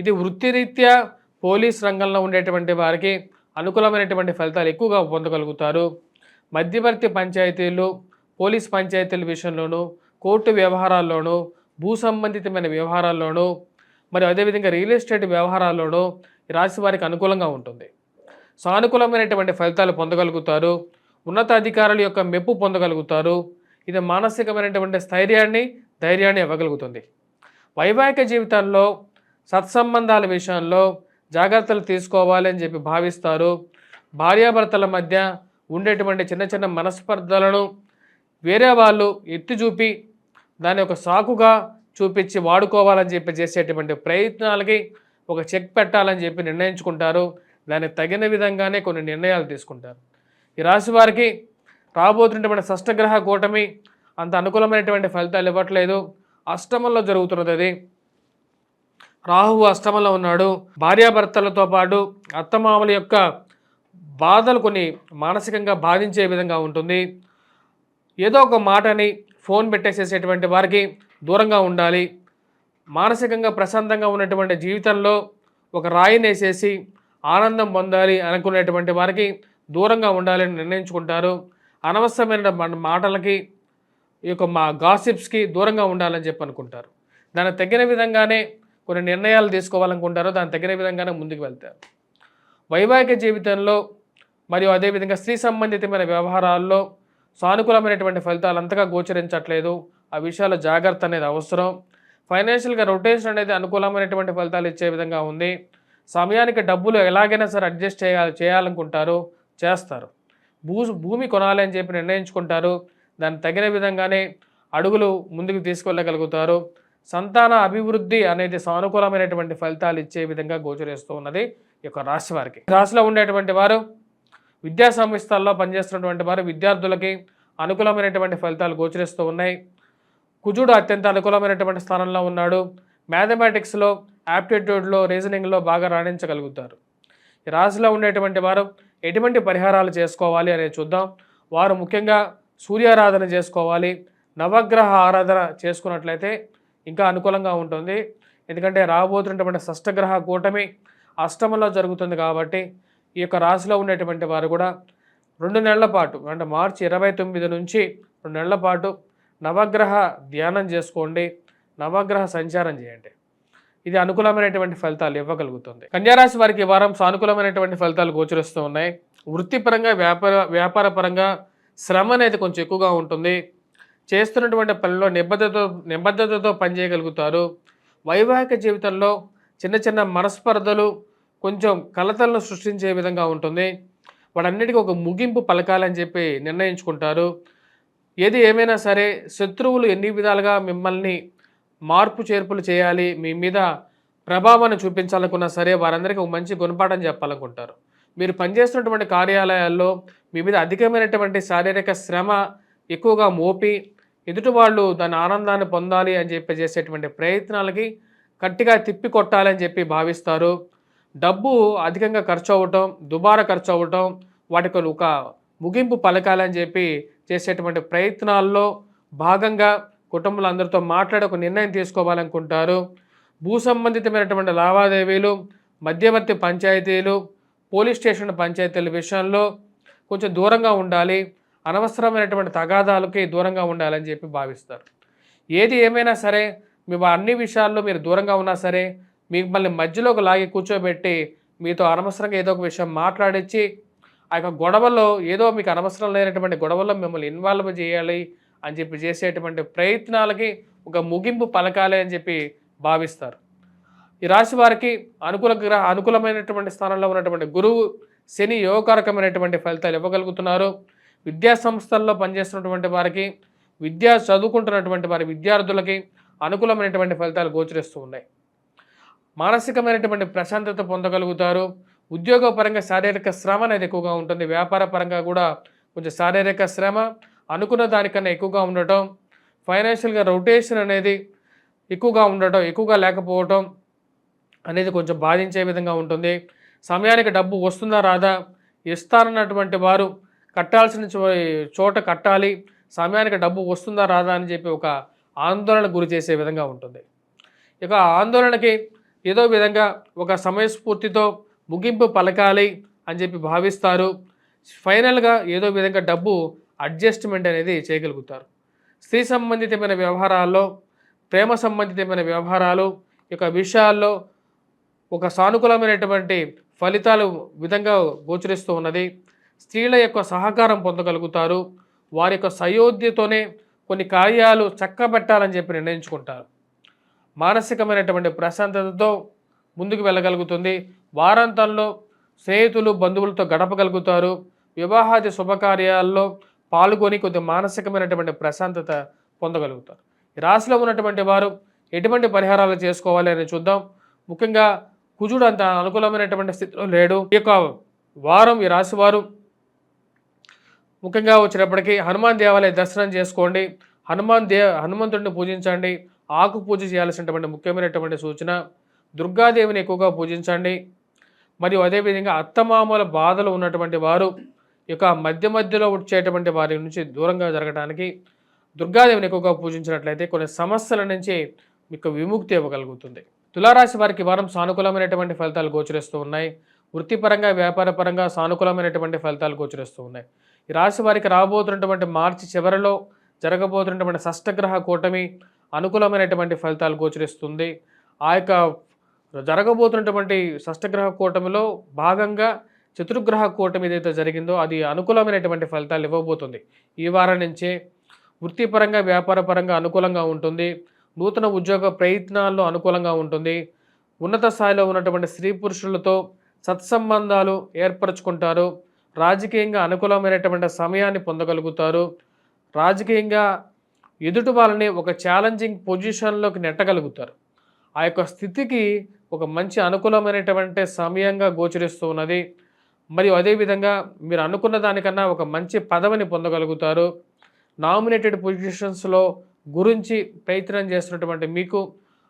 ఇది వృత్తిరీత్యా పోలీస్ రంగంలో ఉండేటువంటి వారికి అనుకూలమైనటువంటి ఫలితాలు ఎక్కువగా పొందగలుగుతారు. మధ్యవర్తి పంచాయతీలు, పోలీస్ పంచాయతీల విషయంలోనూ, కోర్టు వ్యవహారాల్లోనూ, భూ సంబంధితమైన వ్యవహారాల్లోనూ, మరియు అదేవిధంగా రియల్ ఎస్టేట్ వ్యవహారాల్లోనూ ఈ రాశి వారికి అనుకూలంగా ఉంటుంది. సానుకూలమైనటువంటి ఫలితాలు పొందగలుగుతారు. ఉన్నతాధికారుల యొక్క మెప్పు పొందగలుగుతారు. ఇది మానసికమైనటువంటి ధైర్యాన్ని ఇవ్వగలుగుతుంది. వైవాహిక జీవితంలో సత్సంబంధాల విషయంలో జాగ్రత్తలు తీసుకోవాలి అని చెప్పి భావిస్తారు. భార్యాభర్తల మధ్య ఉండేటువంటి చిన్న చిన్న మనస్పర్ధలను వేరే వాళ్ళు ఎత్తి చూపి దాన్ని ఒక సాకుగా చూపించి వాడుకోవాలని చెప్పి చేసేటువంటి ప్రయత్నాలకి ఒక చెక్ పెట్టాలని చెప్పి నిర్ణయించుకుంటారు. దానికి తగిన విధంగానే కొన్ని నిర్ణయాలు తీసుకుంటారు. ఈ రాశి వారికి రాబోతున్నటువంటి షష్టగ్రహ కూటమి అంత అనుకూలమైనటువంటి ఫలితాలు ఇవ్వట్లేదు. అష్టమంలో జరుగుతున్నది అది. రాహువు అష్టమంలో ఉన్నాడు. భార్యాభర్తలతో పాటు అత్తమామల యొక్క బాధలు కొన్ని మానసికంగా బాధించే విధంగా ఉంటుంది. ఏదో ఒక మాటని ఫోన్ పెట్టేసేసేటువంటి వారికి దూరంగా ఉండాలి. మానసికంగా ప్రశాంతంగా ఉన్నటువంటి జీవితంలో ఒక రాయిని వేసేసి ఆనందం పొందాలి అనుకునేటువంటి వారికి దూరంగా ఉండాలని నిర్ణయించుకుంటారు. అనవసరమైన మాటలకి, ఈ యొక్క గాసిప్స్కి దూరంగా ఉండాలని చెప్పి అనుకుంటారు. దానికి తగిన విధంగానే కొన్ని నిర్ణయాలు తీసుకోవాలనుకుంటారు. దానికి తగిన విధంగానే ముందుకు వెళ్తారు. వైవాహిక జీవితంలో మరియు అదేవిధంగా స్త్రీ సంబంధితమైన వ్యవహారాల్లో సానుకూలమైనటువంటి ఫలితాలు అంతగా గోచరించట్లేదు. ఆ విషయాల్లో జాగ్రత్త అనేది అవసరం. ఫైనాన్షియల్గా రొటేషన్ అనేది అనుకూలమైనటువంటి ఫలితాలు ఇచ్చే విధంగా ఉంది. సమయానికి డబ్బులు ఎలాగైనా సరే అడ్జస్ట్ చేయాలనుకుంటారు, చేస్తారు. భూమి కొనాలి అని చెప్పి నిర్ణయించుకుంటారు. దానికి తగిన విధంగానే అడుగులు ముందుకు తీసుకెళ్ళగలుగుతారు. సంతాన అభివృద్ధి అనేది సానుకూలమైనటువంటి ఫలితాలు ఇచ్చే విధంగా గోచరిస్తూ ఉన్నది ఈ యొక్క రాశి వారికి. రాశిలో ఉండేటువంటి వారు విద్యా సంస్థల్లో పనిచేస్తున్నటువంటి వారు విద్యార్థులకి అనుకూలమైనటువంటి ఫలితాలు గోచరిస్తూ ఉన్నాయి. కుజుడు అత్యంత అనుకూలమైనటువంటి స్థానంలో ఉన్నాడు. మ్యాథమెటిక్స్లో, యాప్టిట్యూడ్లో, రీజనింగ్లో బాగా రాణించగలుగుతారు. ఈ రాశిలో ఉండేటువంటి వారు ఎటువంటి పరిహారాలు చేసుకోవాలి అనేది చూద్దాం. వారు ముఖ్యంగా సూర్యారాధన చేసుకోవాలి. నవగ్రహ ఆరాధన చేసుకున్నట్లయితే ఇంకా అనుకూలంగా ఉంటుంది. ఎందుకంటే రాబోతున్నటువంటి షష్టగ్రహ కూటమి అష్టమంలో జరుగుతుంది కాబట్టి ఈ యొక్క రాశిలో ఉండేటువంటి వారు కూడా 2 నెలల పాటు, అంటే మార్చి 29 నుంచి 2 నెలల పాటు నవగ్రహ ధ్యానం చేసుకోండి, నవగ్రహ సంచారం చేయండి. ఇది అనుకూలమైనటువంటి ఫలితాలు ఇవ్వగలుగుతుంది. కన్యారాశి వారికి ఈ వారం సానుకూలమైనటువంటి ఫలితాలు గోచరిస్తూ ఉన్నాయి. వృత్తిపరంగా, వ్యాపారపరంగా శ్రమ అనేది కొంచెం ఎక్కువగా ఉంటుంది. చేస్తున్నటువంటి పనిలో నిబద్ధతతో పనిచేయగలుగుతారు. వైవాహిక జీవితంలో చిన్న చిన్న మనస్పర్ధలు కొంచెం కలతలను సృష్టించే విధంగా ఉంటుంది. వాటన్నిటికీ ఒక ముగింపు పలకాలని చెప్పి నిర్ణయించుకుంటారు. ఏది ఏమైనా సరే శత్రువులు ఎన్ని విధాలుగా మిమ్మల్ని మార్పు చేర్పులు చేయాలి, మీ మీద ప్రభావాన్ని చూపించాలనుకున్నా సరే వారందరికీ ఒక మంచి గుణపాఠం చెప్పాలనుకుంటారు. మీరు పనిచేస్తున్నటువంటి కార్యాలయాల్లో మీ మీద అధికమైనటువంటి శారీరక శ్రమ ఎక్కువగా మోపి ఎదుటి వాళ్ళు దాని ఆనందాన్ని పొందాలి అని చెప్పి చేసేటువంటి ప్రయత్నాలకి గట్టిగా తిప్పి కొట్టాలని చెప్పి భావిస్తారు. డబ్బు అధికంగా ఖర్చు అవ్వటం, దుబారా ఖర్చు అవ్వటం, వాటికి ఒక ముగింపు పలకాలని చెప్పి చేసేటువంటి ప్రయత్నాల్లో భాగంగా కుటుంబంలో అందరితో మాట్లాడి ఒక నిర్ణయం తీసుకోవాలనుకుంటారు. భూ సంబంధితమైనటువంటి లావాదేవీలు, మధ్యవర్తి పంచాయతీలు, పోలీస్ స్టేషన్ పంచాయతీల విషయంలో కొంచెం దూరంగా ఉండాలి. అనవసరమైనటువంటి తగాదాలకి దూరంగా ఉండాలని చెప్పి భావిస్తారు. ఏది ఏమైనా సరే మీ అన్ని విషయాల్లో మీరు దూరంగా ఉన్నా సరే మిమ్మల్ని మధ్యలోకి లాగి కూర్చోబెట్టి మీతో అనవసరంగా ఏదో ఒక విషయం మాట్లాడించి ఆ యొక్క గొడవల్లో ఏదో మీకు అనవసరం లేనటువంటి గొడవల్లో మిమ్మల్ని ఇన్వాల్వ్ చేయాలి అని చెప్పి చేసేటువంటి ప్రయత్నాలకి ఒక ముగింపు పలకాలి అని చెప్పి భావిస్తారు. ఈ రాశి వారికి అనుకూలమైనటువంటి స్థానంలో ఉన్నటువంటి గురువు, శని యోగకారకమైనటువంటి ఫలితాలు ఇవ్వగలుగుతున్నారు. విద్యా సంస్థల్లో పనిచేస్తున్నటువంటి వారికి, చదువుకుంటున్నటువంటి వారి విద్యార్థులకి అనుకూలమైనటువంటి ఫలితాలు గోచరిస్తూ ఉన్నాయి. మానసికమైనటువంటి ప్రశాంతత పొందగలుగుతారు. ఉద్యోగపరంగా శారీరక శ్రమ అనేది ఎక్కువగా ఉంటుంది. వ్యాపార పరంగా కూడా కొంచెం శారీరక శ్రమ అనుకున్న దానికన్నా ఎక్కువగా ఉండటం, ఫైనాన్షియల్గా రొటేషన్ అనేది ఎక్కువగా ఉండటం, ఎక్కువగా లేకపోవటం అనేది కొంచెం బాధించే విధంగా ఉంటుంది. సమయానికి డబ్బు వస్తుందా రాదా, ఇస్తారన్నటువంటి వారు కట్టాల్సిన చోట కట్టాలి, సమయానికి డబ్బు వస్తుందా రాదా అని చెప్పి ఒక ఆందోళన గురి చేసే విధంగా ఉంటుంది. ఇక ఆందోళనకి ఏదో విధంగా ఒక సమయస్ఫూర్తితో ముగింపు పలకాలి అని చెప్పి భావిస్తారు. ఫైనల్గా ఏదో విధంగా డబ్బు అడ్జస్ట్మెంట్ అనేది చేయగలుగుతారు. స్త్రీ సంబంధితమైన వ్యవహారాల్లో, ప్రేమ సంబంధితమైన వ్యవహారాలు యొక్క విషయాల్లో ఒక సానుకూలమైనటువంటి ఫలితాలు విధంగా గోచరిస్తూ ఉన్నది. స్త్రీల యొక్క సహకారం పొందగలుగుతారు. వారి యొక్క సయోధ్యతోనే కొన్ని కార్యాలు చక్కబెట్టాలని చెప్పి నిర్ణయించుకుంటారు. మానసికమైనటువంటి ప్రశాంతతతో ముందుకు వెళ్ళగలుగుతుంది. వారాంతంలో స్నేహితులు, బంధువులతో గడపగలుగుతారు. వివాహాది శుభకార్యాల్లో పాల్గొని కొద్ది మానసికమైనటువంటి ప్రశాంతత పొందగలుగుతారు. ఈ రాశిలో ఉన్నటువంటి వారు ఎటువంటి పరిహారాలు చేసుకోవాలి అని చూద్దాం. ముఖ్యంగా కుజుడు అంత అనుకూలమైనటువంటి స్థితిలో లేడు. ఈ యొక్క వారం ఈ రాశి వారు ముఖ్యంగా వచ్చినప్పటికీ హనుమాన్ దేవాలయ దర్శనం చేసుకోండి. హనుమంతుడిని పూజించండి. ఆకు పూజ చేయాల్సినటువంటి ముఖ్యమైనటువంటి సూచన. దుర్గాదేవిని ఎక్కువగా పూజించండి. మరియు అదేవిధంగా అత్తమామల బాధలు ఉన్నటువంటి వారు ఇక మధ్యలో వచ్చేటువంటి వారి నుంచి దూరంగా జరగడానికి దుర్గాదేవిని ఎక్కువగా పూజించినట్లయితే కొన్ని సమస్యల నుంచి మీకు విముక్తి ఇవ్వగలుగుతుంది. తులారాశి వారికి వారం సానుకూలమైనటువంటి ఫలితాలు గోచరిస్తూ ఉన్నాయి. వృత్తిపరంగా, వ్యాపారపరంగా సానుకూలమైనటువంటి ఫలితాలు గోచరిస్తూ ఉన్నాయి. ఈ రాశి వారికి రాబోతున్నటువంటి మార్చి చివరిలో జరగబోతున్నటువంటి షష్టగ్రహ కూటమి అనుకూలమైనటువంటి ఫలితాలు గోచరిస్తుంది. ఆ యొక్క జరగబోతున్నటువంటి షష్టగ్రహ కూటమిలో భాగంగా చతుర్గ్రహ కూటమి ఏదైతే జరిగిందో అది అనుకూలమైనటువంటి ఫలితాలు ఇవ్వబోతుంది. ఈ వారం నుంచే వృత్తిపరంగా, వ్యాపారపరంగా అనుకూలంగా ఉంటుంది. నూతన ఉద్యోగ ప్రయత్నాల్లో అనుకూలంగా ఉంటుంది. ఉన్నత స్థాయిలో ఉన్నటువంటి స్త్రీ పురుషులతో సత్సంబంధాలు ఏర్పరచుకుంటారు. రాజకీయంగా అనుకూలమైనటువంటి సమయాన్ని పొందగలుగుతారు. రాజకీయంగా ఎదుటి వాళ్ళని ఒక ఛాలెంజింగ్ పొజిషన్లోకి నెట్టగలుగుతారు. ఆ యొక్క స్థితికి ఒక మంచి అనుకూలమైనటువంటి సమయంగా గోచరిస్తూ ఉన్నది. మరియు అదేవిధంగా మీరు అనుకున్న దానికన్నా ఒక మంచి పదవిని పొందగలుగుతారు. నామినేటెడ్ పొజిషన్స్లో గురించి ప్రయత్నం చేస్తున్నటువంటి మీకు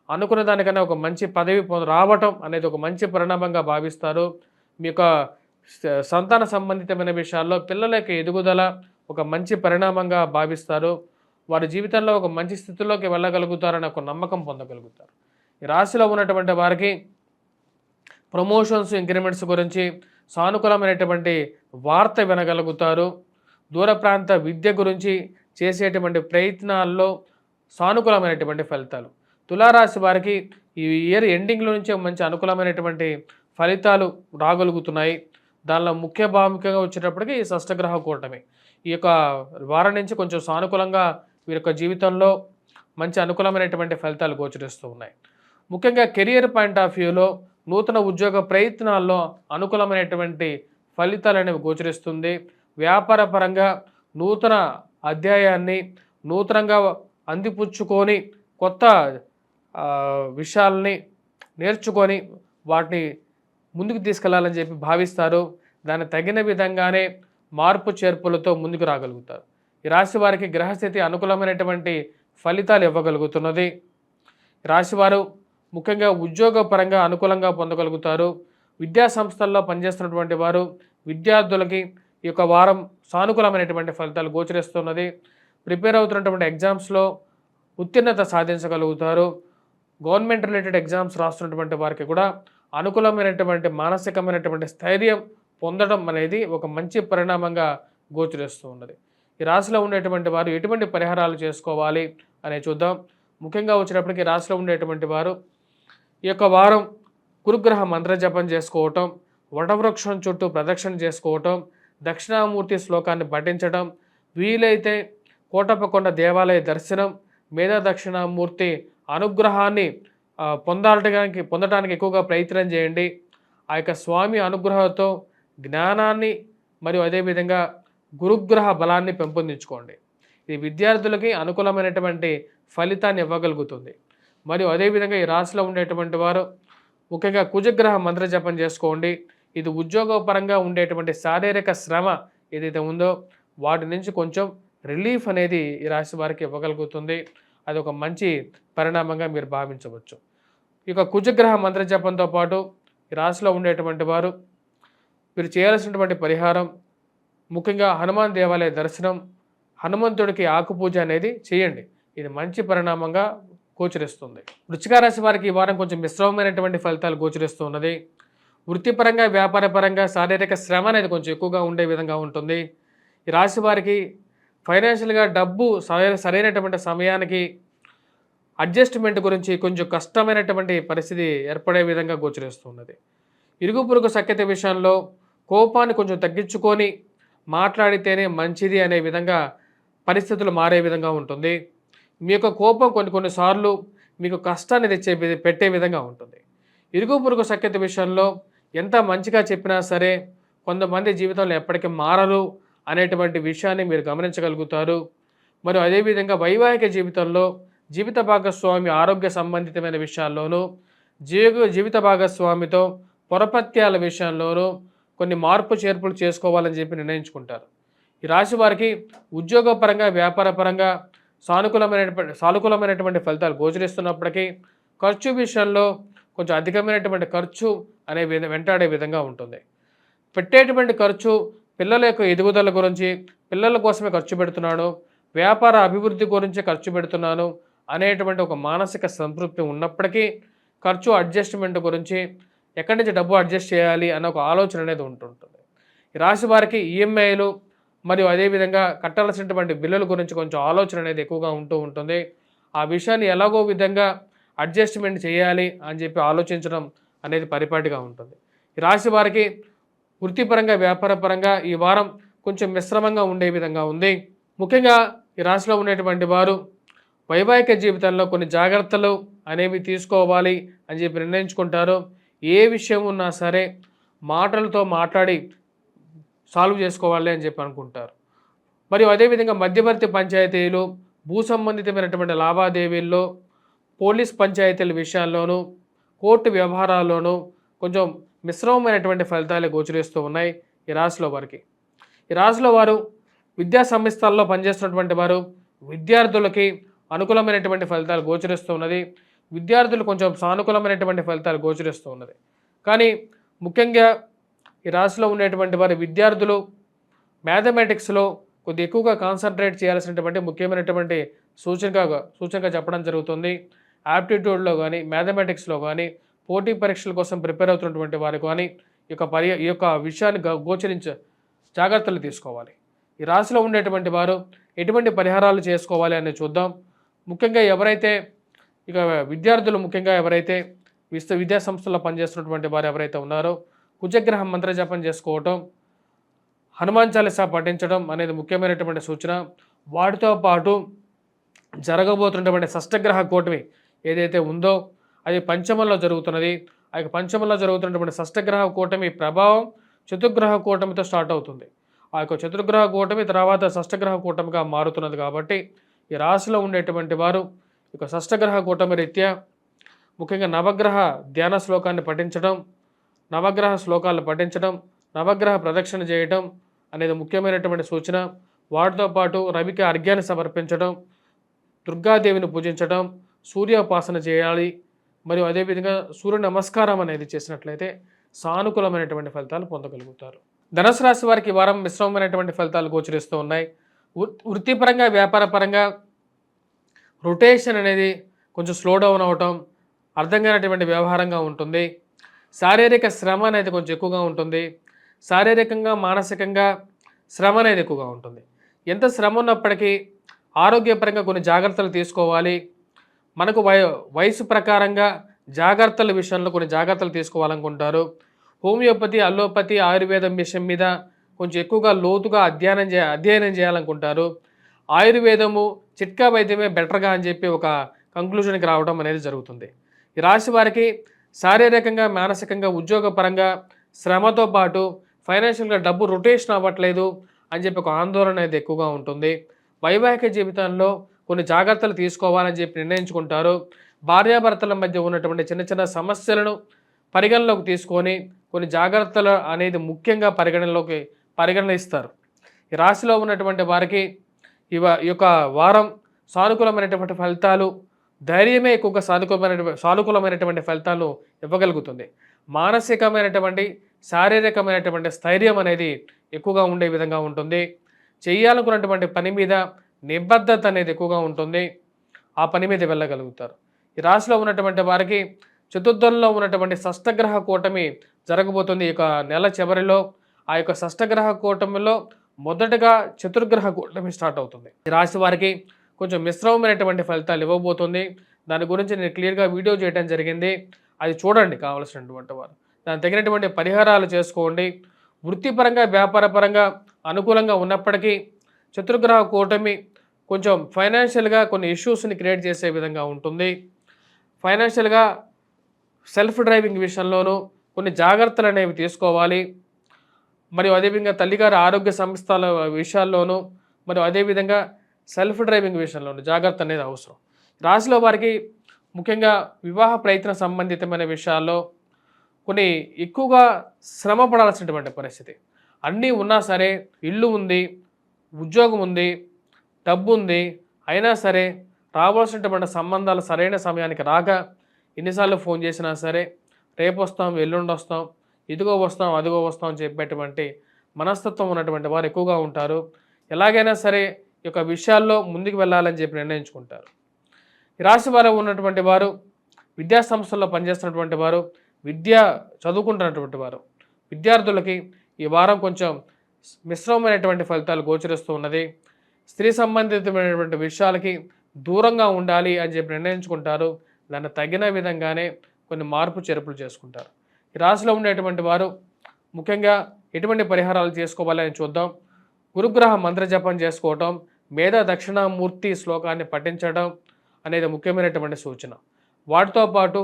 అనుకున్న దానికన్నా ఒక మంచి పదవి రావటం అనేది ఒక మంచి పరిణామంగా భావిస్తారు. మీ యొక్క సంతాన సంబంధితమైన విషయాల్లో పిల్లల యొక్క ఎదుగుదల ఒక మంచి పరిణామంగా భావిస్తారు. వారి జీవితంలో ఒక మంచి స్థితిలోకి వెళ్ళగలుగుతారని ఒక నమ్మకం పొందగలుగుతారు. ఈ రాశిలో ఉన్నటువంటి వారికి ప్రమోషన్స్, ఇంక్రిమెంట్స్ గురించి సానుకూలమైనటువంటి వార్త వినగలుగుతారు. దూర ప్రాంత విద్య గురించి చేసేటువంటి ప్రయత్నాల్లో సానుకూలమైనటువంటి ఫలితాలు. తులారాశి వారికి ఈ ఇయర్ ఎండింగ్లో నుంచే మంచి అనుకూలమైనటువంటి ఫలితాలు రాగలుగుతున్నాయి. దానిలో ముఖ్య ప్రాముఖ్యంగా వచ్చేటప్పటికి ఈ షష్టగ్రహ కూటమి ఈ యొక్క వారం నుంచి కొంచెం సానుకూలంగా వీరి యొక్క జీవితంలో మంచి అనుకూలమైనటువంటి ఫలితాలు గోచరిస్తూ ఉన్నాయి. ముఖ్యంగా కెరియర్ పాయింట్ ఆఫ్ వ్యూలో నూతన ఉద్యోగ ప్రయత్నాల్లో అనుకూలమైనటువంటి ఫలితాలు అనేవి గోచరిస్తుంది. వ్యాపార పరంగా నూతన అధ్యాయాన్ని నూతనంగా అందిపుచ్చుకొని కొత్త విషయాల్ని నేర్చుకొని వాటిని ముందుకు తీసుకెళ్లాలని చెప్పి భావిస్తారు. దానికి తగిన విధంగానే మార్పు చేర్పులతో ముందుకు రాగలుగుతారు. ఈ రాశి వారికి గ్రహస్థితి అనుకూలమైనటువంటి ఫలితాలు ఇవ్వగలుగుతున్నది. రాశివారు ముఖ్యంగా ఉద్యోగపరంగా అనుకూలంగా పొందగలుగుతారు. విద్యా సంస్థల్లో పనిచేస్తున్నటువంటి వారు విద్యార్థులకి ఈ యొక్క వారం సానుకూలమైనటువంటి ఫలితాలు గోచరిస్తున్నది. ప్రిపేర్ అవుతున్నటువంటి ఎగ్జామ్స్లో ఉత్తీర్ణత సాధించగలుగుతారు. గవర్నమెంట్ రిలేటెడ్ ఎగ్జామ్స్ రాస్తున్నటువంటి వారికి కూడా అనుకూలమైనటువంటి మానసికమైనటువంటి స్థైర్యం పొందడం అనేది ఒక మంచి పరిణామంగా గోచరిస్తూ ఉన్నది. ఈ రాశిలో ఉండేటువంటి వారు ఎటువంటి పరిహారాలు చేసుకోవాలి అనే చూద్దాం. ముఖ్యంగా వచ్చినప్పటికీ రాశిలో ఉండేటువంటి వారు ఈ యొక్క వారం గురుగ్రహ మంత్ర జపం చేసుకోవటం, వటవృక్షం చుట్టూ ప్రదక్షిణ చేసుకోవటం, దక్షిణామూర్తి శ్లోకాన్ని పఠించడం, వీలైతే కోటప్పకొండ దేవాలయ దర్శనం, మేధా దక్షిణామూర్తి అనుగ్రహాన్ని పొందడానికి ఎక్కువగా ప్రయత్నం చేయండి. ఆ యొక్క స్వామి అనుగ్రహంతో జ్ఞానాన్ని మరియు అదేవిధంగా గురుగ్రహ బలాన్ని పెంపొందించుకోండి. ఇది విద్యార్థులకి అనుకూలమైనటువంటి ఫలితాన్ని ఇవ్వగలుగుతుంది. మరియు అదేవిధంగా ఈ రాశిలో ఉండేటువంటి వారు ముఖ్యంగా కుజగ్రహ మంత్ర జపం చేసుకోండి. ఇది ఉద్యోగపరంగా ఉండేటువంటి శారీరక శ్రమ ఏదైతే ఉందో వాటి నుంచి కొంచెం రిలీఫ్ అనేది ఈ రాశి వారికి ఇవ్వగలుగుతుంది. అది ఒక మంచి పరిణామంగా మీరు భావించవచ్చు. ఇక కుజగ్రహ మంత్ర జపంతో పాటు ఈ రాశిలో ఉండేటువంటి వారు మీరు చేయాల్సినటువంటి పరిహారం ముఖ్యంగా హనుమాన్ దేవాలయ దర్శనం, హనుమంతుడికి ఆకుపూజ అనేది చేయండి. ఇది మంచి పరిణామంగా గోచరిస్తుంది. వృశ్చిక రాశి వారికి ఈ వారం కొంచెం మిశ్రమమైనటువంటి ఫలితాలు గోచరిస్తున్నది. వృత్తిపరంగా, వ్యాపారపరంగా శారీరక శ్రమ అనేది కొంచెం ఎక్కువగా ఉండే విధంగా ఉంటుంది. ఈ రాశి వారికి ఫైనాన్షియల్గా డబ్బు సరైనటువంటి సమయానికి అడ్జస్ట్మెంట్ గురించి కొంచెం కష్టమైనటువంటి పరిస్థితి ఏర్పడే విధంగా గోచరిస్తున్నది. ఇరుగు పొరుగు సఖ్యత విషయంలో కోపాన్ని కొంచెం తగ్గించుకొని మాట్లాడితేనే మంచిది అనే విధంగా పరిస్థితులు మారే విధంగా ఉంటుంది. మీ యొక్క కోపం కొన్నిసార్లు మీకు కష్టాన్ని పెట్టే విధంగా ఉంటుంది. ఇరుగు పొరుగు సఖ్యత విషయంలో ఎంత మంచిగా చెప్పినా సరే కొంతమంది జీవితంలో ఎప్పటికీ మారరు అనేటువంటి విషయాన్ని మీరు గమనించగలుగుతారు. మరియు అదేవిధంగా వైవాహిక జీవితంలో జీవిత భాగస్వామి ఆరోగ్య సంబంధితమైన విషయాల్లోనూ జీవిత భాగస్వామితో పొరపత్యాల విషయంలోనూ కొన్ని మార్పు చేర్పులు చేసుకోవాలని చెప్పి నిర్ణయించుకుంటారు. ఈ రాశి వారికి ఉద్యోగపరంగా, వ్యాపారపరంగా సానుకూలమైనటువంటి ఫలితాలు గోచరిస్తున్నప్పటికీ ఖర్చు విషయంలో కొంచెం అధికమైనటువంటి ఖర్చు అనే వెంటాడే విధంగా ఉంటుంది. పెట్టేటువంటి ఖర్చు పిల్లల యొక్క ఎదుగుదల గురించి, పిల్లల కోసమే ఖర్చు పెడుతున్నాను, వ్యాపార అభివృద్ధి గురించి ఖర్చు పెడుతున్నాను అనేటువంటి ఒక మానసిక సంతృప్తి ఉన్నప్పటికీ ఖర్చు అడ్జస్ట్మెంట్ గురించి ఎక్కడి నుంచి డబ్బు అడ్జస్ట్ చేయాలి అన్న ఒక ఆలోచన అనేది ఉంటుంటుంది. ఈ రాశి వారికి ఈఎంఐలు మరియు అదేవిధంగా కట్టాల్సినటువంటి బిల్లుల గురించి కొంచెం ఆలోచన అనేది ఎక్కువగా ఉంటుంది. ఆ విషయాన్ని ఎలాగో విధంగా అడ్జస్ట్మెంట్ చేయాలి అని చెప్పి ఆలోచించడం అనేది పరిపాటిగా ఉంటుంది. ఈ రాశి వారికి వృత్తిపరంగా, వ్యాపారపరంగా ఈ వారం కొంచెం మిశ్రమంగా ఉండే విధంగా ఉంది. ముఖ్యంగా ఈ రాశిలో ఉండేటువంటి వారు వైవాహిక జీవితంలో కొన్ని జాగ్రత్తలు అనేవి తీసుకోవాలి అని చెప్పి నిర్ణయించుకుంటారు. ఏ విషయం ఉన్నా సరే మాటలతో మాట్లాడి సాల్వ్ చేసుకోవాలి అని చెప్పి అనుకుంటారు. మరియు అదేవిధంగా మధ్యవర్తి పంచాయతీలు, భూ సంబంధితమైనటువంటి లావాదేవీల్లో, పోలీస్ పంచాయతీల విషయాల్లోనూ, కోర్టు వ్యవహారాల్లోనూ కొంచెం మిశ్రమమైనటువంటి ఫలితాలు గోచరిస్తూ ఉన్నాయి ఈ రాశిలో వారికి. ఈ రాశిలో వారు విద్యా సంస్థల్లో పనిచేస్తున్నటువంటి వారు విద్యార్థులకి అనుకూలమైనటువంటి ఫలితాలు గోచరిస్తూ ఉన్నది. విద్యార్థులు కొంచెం సానుకూలమైనటువంటి ఫలితాలు గోచరిస్తూ ఉన్నది. కానీ ముఖ్యంగా ఈ రాశిలో ఉండేటువంటి వారి విద్యార్థులు మ్యాథమెటిక్స్లో కొద్ది ఎక్కువగా కాన్సన్ట్రేట్ చేయాల్సినటువంటి ముఖ్యమైనటువంటి సూచనగా చెప్పడం జరుగుతుంది. యాప్టిట్యూడ్లో కానీ, మ్యాథమెటిక్స్లో కానీ, పోటీ పరీక్షల కోసం ప్రిపేర్ అవుతున్నటువంటి వారు కానీ ఈ యొక్క విషయాన్ని జాగ్రత్తలు తీసుకోవాలి. ఈ రాశిలో ఉండేటువంటి వారు ఎటువంటి పరిహారాలు చేసుకోవాలి అని చూద్దాం. ముఖ్యంగా ఎవరైతే విద్యార్థులు ముఖ్యంగా ఎవరైతే విద్యా సంస్థల్లో పనిచేస్తున్నటువంటి వారు ఎవరైతే ఉన్నారో కుజగ్రహ మంత్ర జపం చేసుకోవటం, హనుమాన్ చాలీసా పఠించడం అనేది ముఖ్యమైనటువంటి సూచన. వాటితో పాటు జరగబోతున్నటువంటి షష్టగ్రహ కూటమి ఏదైతే ఉందో అది పంచమంలో జరుగుతున్నది. ఆ యొక్క పంచమంలో జరుగుతున్నటువంటి షష్టగ్రహ కూటమి ప్రభావం చతుర్గ్రహ కూటమితో స్టార్ట్ అవుతుంది. ఆ యొక్క చతుర్గ్రహ కూటమి తర్వాత షష్టగ్రహ కూటమిగా మారుతున్నది. కాబట్టి ఈ రాశిలో ఉండేటువంటి వారు ఇక షష్టగ్రహ కూటమి రీత్యా ముఖ్యంగా నవగ్రహ ధ్యాన శ్లోకాన్ని పఠించడం, నవగ్రహ శ్లోకాలను పఠించడం, నవగ్రహ ప్రదక్షిణ చేయడం అనేది ముఖ్యమైనటువంటి సూచన. వాటితో పాటు రవికి అర్ఘ్యాన్ని సమర్పించడం, దుర్గాదేవిని పూజించడం, సూర్యోపాసన చేయాలి. మరియు అదేవిధంగా సూర్య నమస్కారం అనేది చేసినట్లయితే సానుకూలమైనటువంటి ఫలితాలు పొందగలుగుతారు. ధనుసు రాశి వారికి వారం మిశ్రమమైనటువంటి ఫలితాలు గోచరిస్తూ ఉన్నాయి. వృత్తిపరంగా, వ్యాపారపరంగా రొటేషన్ అనేది కొంచెం స్లో డౌన్ అవటం, అర్థం కానటువంటి వ్యవహారంగా ఉంటుంది. శారీరక శ్రమ అనేది కొంచెం ఎక్కువగా ఉంటుంది. శారీరకంగా, మానసికంగా శ్రమ అనేది ఎక్కువగా ఉంటుంది. ఎంత శ్రమ ఉన్నప్పటికీ ఆరోగ్యపరంగా కొన్ని జాగ్రత్తలు తీసుకోవాలి. మనకు వయసు ప్రకారంగా జాగ్రత్తల విషయంలో కొన్ని జాగ్రత్తలు తీసుకోవాలనుకుంటారు. హోమియోపతి, అల్లోపతి, ఆయుర్వేదం విషయం మీద కొంచెం ఎక్కువగా లోతుగా అధ్యయనం చేయాలనుకుంటారు. ఆయుర్వేదము, చిట్కా వైద్యమే బెటర్‌గా అని చెప్పి ఒక కంక్లూజన్‌కి రావడం అనేది జరుగుతుంది. ఈ రాశి వారికి శారీరకంగా, మానసికంగా, ఉద్యోగపరంగా శ్రమతో పాటు ఫైనాన్షియల్‌గా డబ్బు రొటేషన్ అవ్వట్లేదు అని చెప్పి ఒక ఆందోళన అనేది ఎక్కువగా ఉంటుంది. వైవాహిక జీవితంలో కొన్ని జాగ్రత్తలు తీసుకోవాలని చెప్పి నిర్ణయించుకుంటారు. భార్యాభర్తల మధ్య ఉన్నటువంటి చిన్న చిన్న సమస్యలను పరిగణలోకి తీసుకొని కొన్ని జాగ్రత్తలు అనేది ముఖ్యంగా పరిగణిస్తారు. ఈ రాశిలో ఉన్నటువంటి వారికి ఈ యొక్క వారం సానుకూలమైనటువంటి ఫలితాలు, ధైర్యమే ఎక్కువగా సానుకూలమైనటువంటి ఫలితాలను ఇవ్వగలుగుతుంది. మానసికమైనటువంటి, శారీరకమైనటువంటి స్థైర్యం అనేది ఎక్కువగా ఉండే విధంగా ఉంటుంది. చేయాలనుకున్నటువంటి పని మీద నిబద్ధత అనేది ఎక్కువగా ఉంటుంది. ఆ పని మీద వెళ్ళగలుగుతారు. ఈ రాశిలో ఉన్నటువంటి వారికి చతుర్థంలో ఉన్నటువంటి షష్టగ్రహ కూటమి జరగబోతుంది. ఈ యొక్క నెల చివరిలో ఆ యొక్క షష్టగ్రహ కూటమిలో మొదటగా చతుర్గ్రహ కూటమి స్టార్ట్ అవుతుంది. ఈ రాశి వారికి కొంచెం మిశ్రమమైనటువంటి ఫలితాలు ఇవ్వబోతుంది. దాని గురించి నేను క్లియర్గా వీడియో చేయడం జరిగింది. అది చూడండి కావలసినటువంటి వారు. దానికి తగినటువంటి పరిహారాలు చేసుకోండి. వృత్తిపరంగా, వ్యాపారపరంగా అనుకూలంగా ఉన్నప్పటికీ చతుర్గ్రహ కూటమి కొంచెం ఫైనాన్షియల్గా కొన్ని ఇష్యూస్ని క్రియేట్ చేసే విధంగా ఉంటుంది. ఫైనాన్షియల్గా సెల్ఫ్ డ్రైవింగ్ విషయంలోనూ కొన్ని జాగ్రత్తలు అనేవి తీసుకోవాలి. మరియు అదేవిధంగా తల్లిగారి ఆరోగ్య సంస్థల విషయాల్లోనూ, మరియు అదేవిధంగా సెల్ఫ్ డ్రైవింగ్ విషయంలోనూ జాగ్రత్త అనేది అవసరం. రాశిలో వారికి ముఖ్యంగా వివాహ ప్రయత్న సంబంధితమైన విషయాల్లో కొన్ని ఎక్కువగా శ్రమ పడాల్సినటువంటి పరిస్థితి. అన్నీ ఉన్నా సరే, ఇల్లు ఉంది, ఉద్యోగం ఉంది, డబ్బు ఉంది, అయినా సరే రావాల్సినటువంటి సంబంధాలు సరైన సమయానికి రాక ఎన్నిసార్లు ఫోన్ చేసినా సరే రేపు వస్తాం, ఎల్లుండి వస్తాం, ఇదిగో వస్తాం, అదిగో వస్తాం అని చెప్పేటువంటి మనస్తత్వం ఉన్నటువంటి వారు ఎక్కువగా ఉంటారు. ఎలాగైనా సరే ఈ యొక్క విషయాల్లో ముందుకు వెళ్ళాలని చెప్పి నిర్ణయించుకుంటారు. ఈ రాశి వారు ఉన్నటువంటి వారు విద్యా సంస్థల్లో పనిచేస్తున్నటువంటి వారు, చదువుకుంటున్నటువంటి వారు, విద్యార్థులకి ఈ వారం కొంచెం మిశ్రమమైనటువంటి ఫలితాలు గోచరిస్తూ ఉన్నది. స్త్రీ సంబంధితమైనటువంటి విషయాలకి దూరంగా ఉండాలి అని చెప్పి నిర్ణయించుకుంటారు. దాన్ని తగిన విధంగానే కొన్ని మార్పు చేర్పులు చేసుకుంటారు. ఈ రాశిలో ఉండేటువంటి వారు ముఖ్యంగా ఎటువంటి పరిహారాలు చేసుకోవాలి అని చూద్దాం. గురుగ్రహ మంత్ర జపం చేసుకోవటం, మేధా దక్షిణామూర్తి శ్లోకాన్ని పఠించడం అనేది ముఖ్యమైనటువంటి సూచన. వాటితో పాటు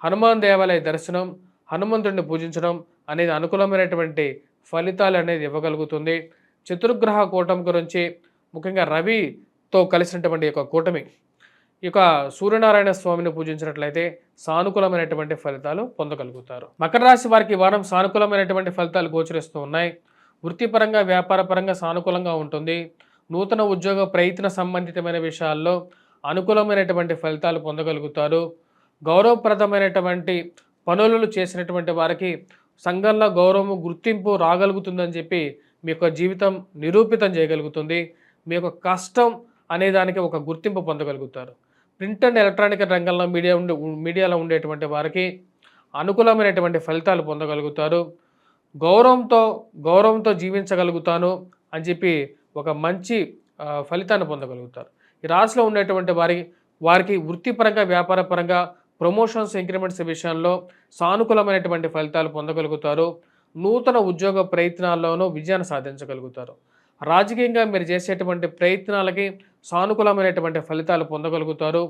హనుమాన్ దేవాలయ దర్శనం, హనుమంతుడిని పూజించడం అనేది అనుకూలమైనటువంటి ఫలితాలు అనేది ఇవ్వగలుగుతుంది. చతుర్గ్రహ కూటమి గురించి ముఖ్యంగా రవితో కలిసినటువంటి యొక్క కూటమి, ఈ యొక్క సూర్యనారాయణ స్వామిని పూజించినట్లయితే సానుకూలమైనటువంటి ఫలితాలు పొందగలుగుతారు. మకర రాశి వారికి వారం సానుకూలమైనటువంటి ఫలితాలు గోచరిస్తూ ఉన్నాయి. వృత్తిపరంగా, వ్యాపారపరంగా సానుకూలంగా ఉంటుంది. నూతన ఉద్యోగ ప్రయత్న సంబంధితమైన విషయాల్లో అనుకూలమైనటువంటి ఫలితాలు పొందగలుగుతారు. గౌరవప్రదమైనటువంటి పనులను చేసినటువంటి వారికి సంఘంలో గౌరవము, గుర్తింపు రాగలుగుతుందని చెప్పి మీ యొక్క జీవితం నిరూపితం చేయగలుగుతుంది. మీ యొక్క కష్టం అనే దానికి ఒక గుర్తింపు పొందగలుగుతారు. ప్రింట్ అండ్ ఎలక్ట్రానిక్ రంగంలో మీడియాలో ఉండేటువంటి వారికి అనుకూలమైనటువంటి ఫలితాలు పొందగలుగుతారు. గౌరవంతో జీవించగలుగుతాను అని చెప్పి ఒక మంచి ఫలితాన్ని పొందగలుగుతారు. ఈ రాశిలో ఉండేటువంటి వారికి వృత్తిపరంగా, వ్యాపారపరంగా ప్రమోషన్స్, ఇంక్రిమెంట్స్ విషయంలో సానుకూలమైనటువంటి ఫలితాలు పొందగలుగుతారు. నూతన ఉద్యోగ ప్రయత్నాల్లోనూ విజయాన్ని సాధించగలుగుతారు. రాజకీయంగా మీరు చేసేటువంటి ప్రయత్నాలకి సానుకూలమైనటువంటి ఫలితాలు పొందగలుగుతారు.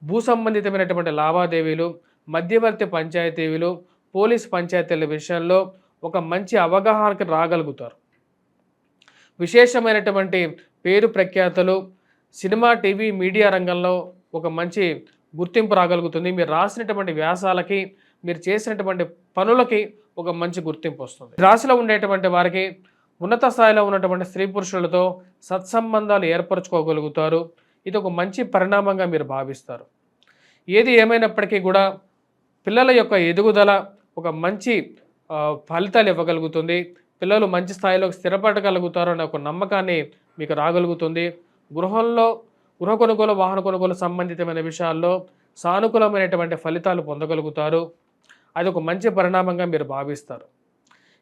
భూ సంబంధితమైనటువంటి లావాదేవీలు, మధ్యవర్తి పంచాయతీలు, పోలీస్ పంచాయతీల విషయంలో ఒక మంచి అవగాహనకి రాగలుగుతారు. విశేషమైనటువంటి పేరు ప్రఖ్యాతలు, సినిమా, టీవీ, మీడియా రంగంలో ఒక మంచి గుర్తింపు రాగలుగుతుంది. మీరు రాసినటువంటి వ్యాసాలకి, మీరు చేసినటువంటి పనులకి ఒక మంచి గుర్తింపు వస్తుంది. రాశిలో ఉండేటువంటి వారికి ఉన్నత స్థాయిలో ఉన్నటువంటి స్త్రీ పురుషులతో సత్సంబంధాలు ఏర్పరచుకోగలుగుతారు. ఇది ఒక మంచి పరిణామంగా మీరు భావిస్తారు. ఏది ఏమైనప్పటికీ కూడా పిల్లల యొక్క ఎదుగుదల ఒక మంచి ఫలితాలు ఇవ్వగలుగుతుంది. పిల్లలు మంచి స్థాయిలో స్థిరపడగలుగుతారు అనే ఒక నమ్మకాన్ని మీకు రాగలుగుతుంది. గృహ కొనుగోలు, వాహన కొనుగోలు సంబంధితమైన విషయాల్లో సానుకూలమైనటువంటి ఫలితాలు పొందగలుగుతారు. అది ఒక మంచి పరిణామంగా మీరు భావిస్తారు.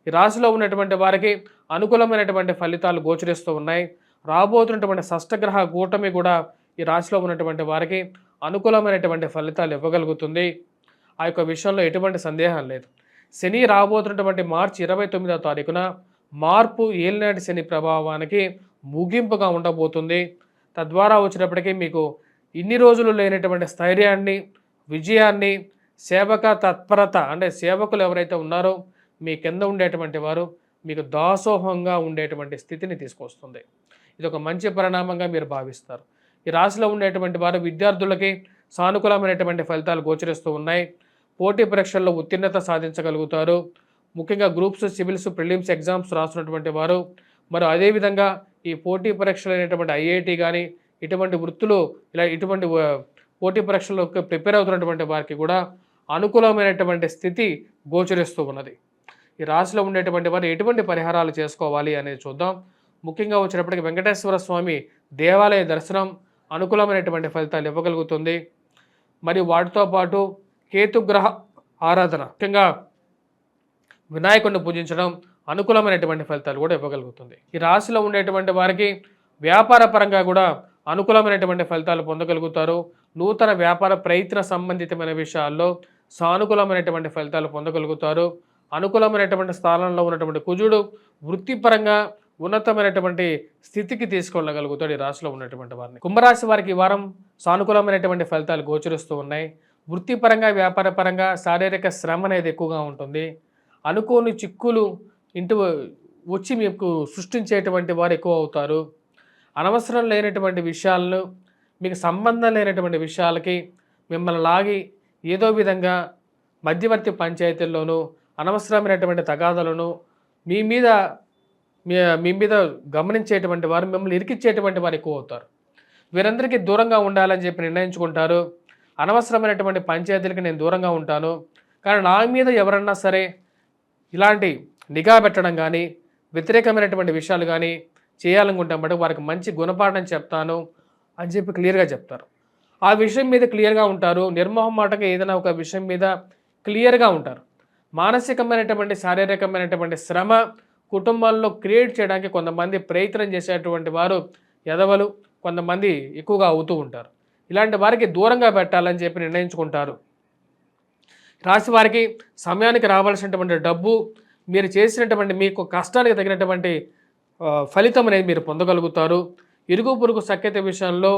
ఈ రాశిలో ఉన్నటువంటి వారికి అనుకూలమైనటువంటి ఫలితాలు గోచరిస్తూ ఉన్నాయి. రాబోతున్నటువంటి షష్టగ్రహ కూటమి కూడా ఈ రాశిలో ఉన్నటువంటి వారికి అనుకూలమైనటువంటి ఫలితాలు ఇవ్వగలుగుతుంది. ఆ యొక్క విషయంలో ఎటువంటి సందేహం లేదు. శని రాబోతున్నటువంటి మార్చి 29వ తారీఖున మార్పు ఏలినాటి శని ప్రభావానికి ముగింపుగా ఉండబోతుంది. తద్వారా వచ్చినప్పటికీ మీకు ఇన్ని రోజులు లేనటువంటి స్థైర్యాన్ని, విజయాన్ని, సేవక తత్పరత అంటే సేవకులు ఎవరైతే ఉన్నారో మీ కింద ఉండేటువంటి వారు మీకు దాసోహంగా ఉండేటువంటి స్థితిని తీసుకొస్తుంది. ఇది ఒక మంచి పరిణామంగా మీరు భావిస్తారు. ఈ రాశిలో ఉండేటువంటి వారు విద్యార్థులకి సానుకూలమైనటువంటి ఫలితాలు గోచరిస్తూ ఉన్నాయి. పోటీ పరీక్షల్లో ఉత్తీర్ణత సాధించగలుగుతారు. ముఖ్యంగా గ్రూప్స్, సివిల్స్, ప్రిలిమ్స్ ఎగ్జామ్స్ రాస్తున్నటువంటి వారు మరి అదేవిధంగా ఈ పోటీ పరీక్షలు అయినటువంటి ఐఐటి కానీ ఇటువంటి వృత్తులు ఇటువంటి పోటీ పరీక్షలకు ప్రిపేర్ అవుతున్నటువంటి వారికి కూడా అనుకూలమైనటువంటి స్థితి గోచరిస్తూ ఉన్నది. ఈ రాశిలో ఉండేటువంటి వారు ఎటువంటి పరిహారాలు చేసుకోవాలి అనేది చూద్దాం. ముఖ్యంగా వచ్చినప్పటికీ వెంకటేశ్వర స్వామి దేవాలయ దర్శనం అనుకూలమైనటువంటి ఫలితాలు ఇవ్వగలుగుతుంది. మరియు వాటితో పాటు కేతుగ్రహ ఆరాధన, ముఖ్యంగా వినాయకుడిని పూజించడం అనుకూలమైనటువంటి ఫలితాలు కూడా ఇవ్వగలుగుతుంది. ఈ రాశిలో ఉండేటువంటి వారికి వ్యాపార పరంగా కూడా అనుకూలమైనటువంటి ఫలితాలు పొందగలుగుతారు. నూతన వ్యాపార ప్రయత్న సంబంధితమైన విషయాల్లో సానుకూలమైనటువంటి ఫలితాలు పొందగలుగుతారు. అనుకూలమైనటువంటి స్థానంలో ఉన్నటువంటి కుజుడు వృత్తిపరంగా ఉన్నతమైనటువంటి స్థితికి తీసుకెళ్ళగలుగుతాడు ఈ రాశిలో ఉన్నటువంటి వారిని. కుంభరాశి వారికి ఈ వారం సానుకూలమైనటువంటి ఫలితాలు గోచరిస్తూ ఉన్నాయి. వృత్తిపరంగా, వ్యాపార పరంగా శారీరక శ్రమ అనేది ఎక్కువగా ఉంటుంది. అనుకోని చిక్కులు ఇంటి వచ్చి మీకు సృష్టించేటువంటి వారు ఎక్కువ అవుతారు. అనవసరం లేనటువంటి విషయాలను, మీకు సంబంధం లేనటువంటి విషయాలకి మిమ్మల్ని లాగి ఏదో విధంగా మధ్యవర్తి పంచాయతీల్లోనూ అనవసరమైనటువంటి తగాదాలను మీ మీద గమనించేటువంటి వారు, మిమ్మల్ని ఇరికిచ్చేటువంటి వారు ఎక్కువ అవుతారు. వీరందరికీ దూరంగా ఉండాలని చెప్పి నిర్ణయించుకుంటారు. అనవసరమైనటువంటి పంచాయతీలకి నేను దూరంగా ఉంటాను, కానీ నా మీద ఎవరన్నా సరే ఇలాంటి నిఘా పెట్టడం కానీ వ్యతిరేకమైనటువంటి విషయాలు కానీ చేయాలనుకుంటే మటుకు వారికి మంచి గుణపాఠం చెప్తాను అని చెప్పి క్లియర్గా చెప్తారు. ఆ విషయం మీద క్లియర్గా ఉంటారు. నిర్మోహమాటంగా ఏదైనా ఒక విషయం మీద క్లియర్గా ఉంటారు. మానసికమైనటువంటి, శారీరకమైనటువంటి శ్రమ కుటుంబాల్లో క్రియేట్ చేయడానికి కొంతమంది ప్రయత్నం చేసేటువంటి వారు ఎదవలు కొంతమంది ఎక్కువగా అవుతూ ఉంటారు. ఇలాంటి వారికి దూరంగా పెట్టాలని చెప్పి నిర్ణయించుకుంటారు. రాశి వారికి సమయానికి రావాల్సినటువంటి డబ్బు, మీరు చేసినటువంటి మీకు కష్టానికి తగినటువంటి ఫలితం అనేది మీరు పొందగలుగుతారు. ఇరుగు పొరుగు సఖ్యత విషయంలో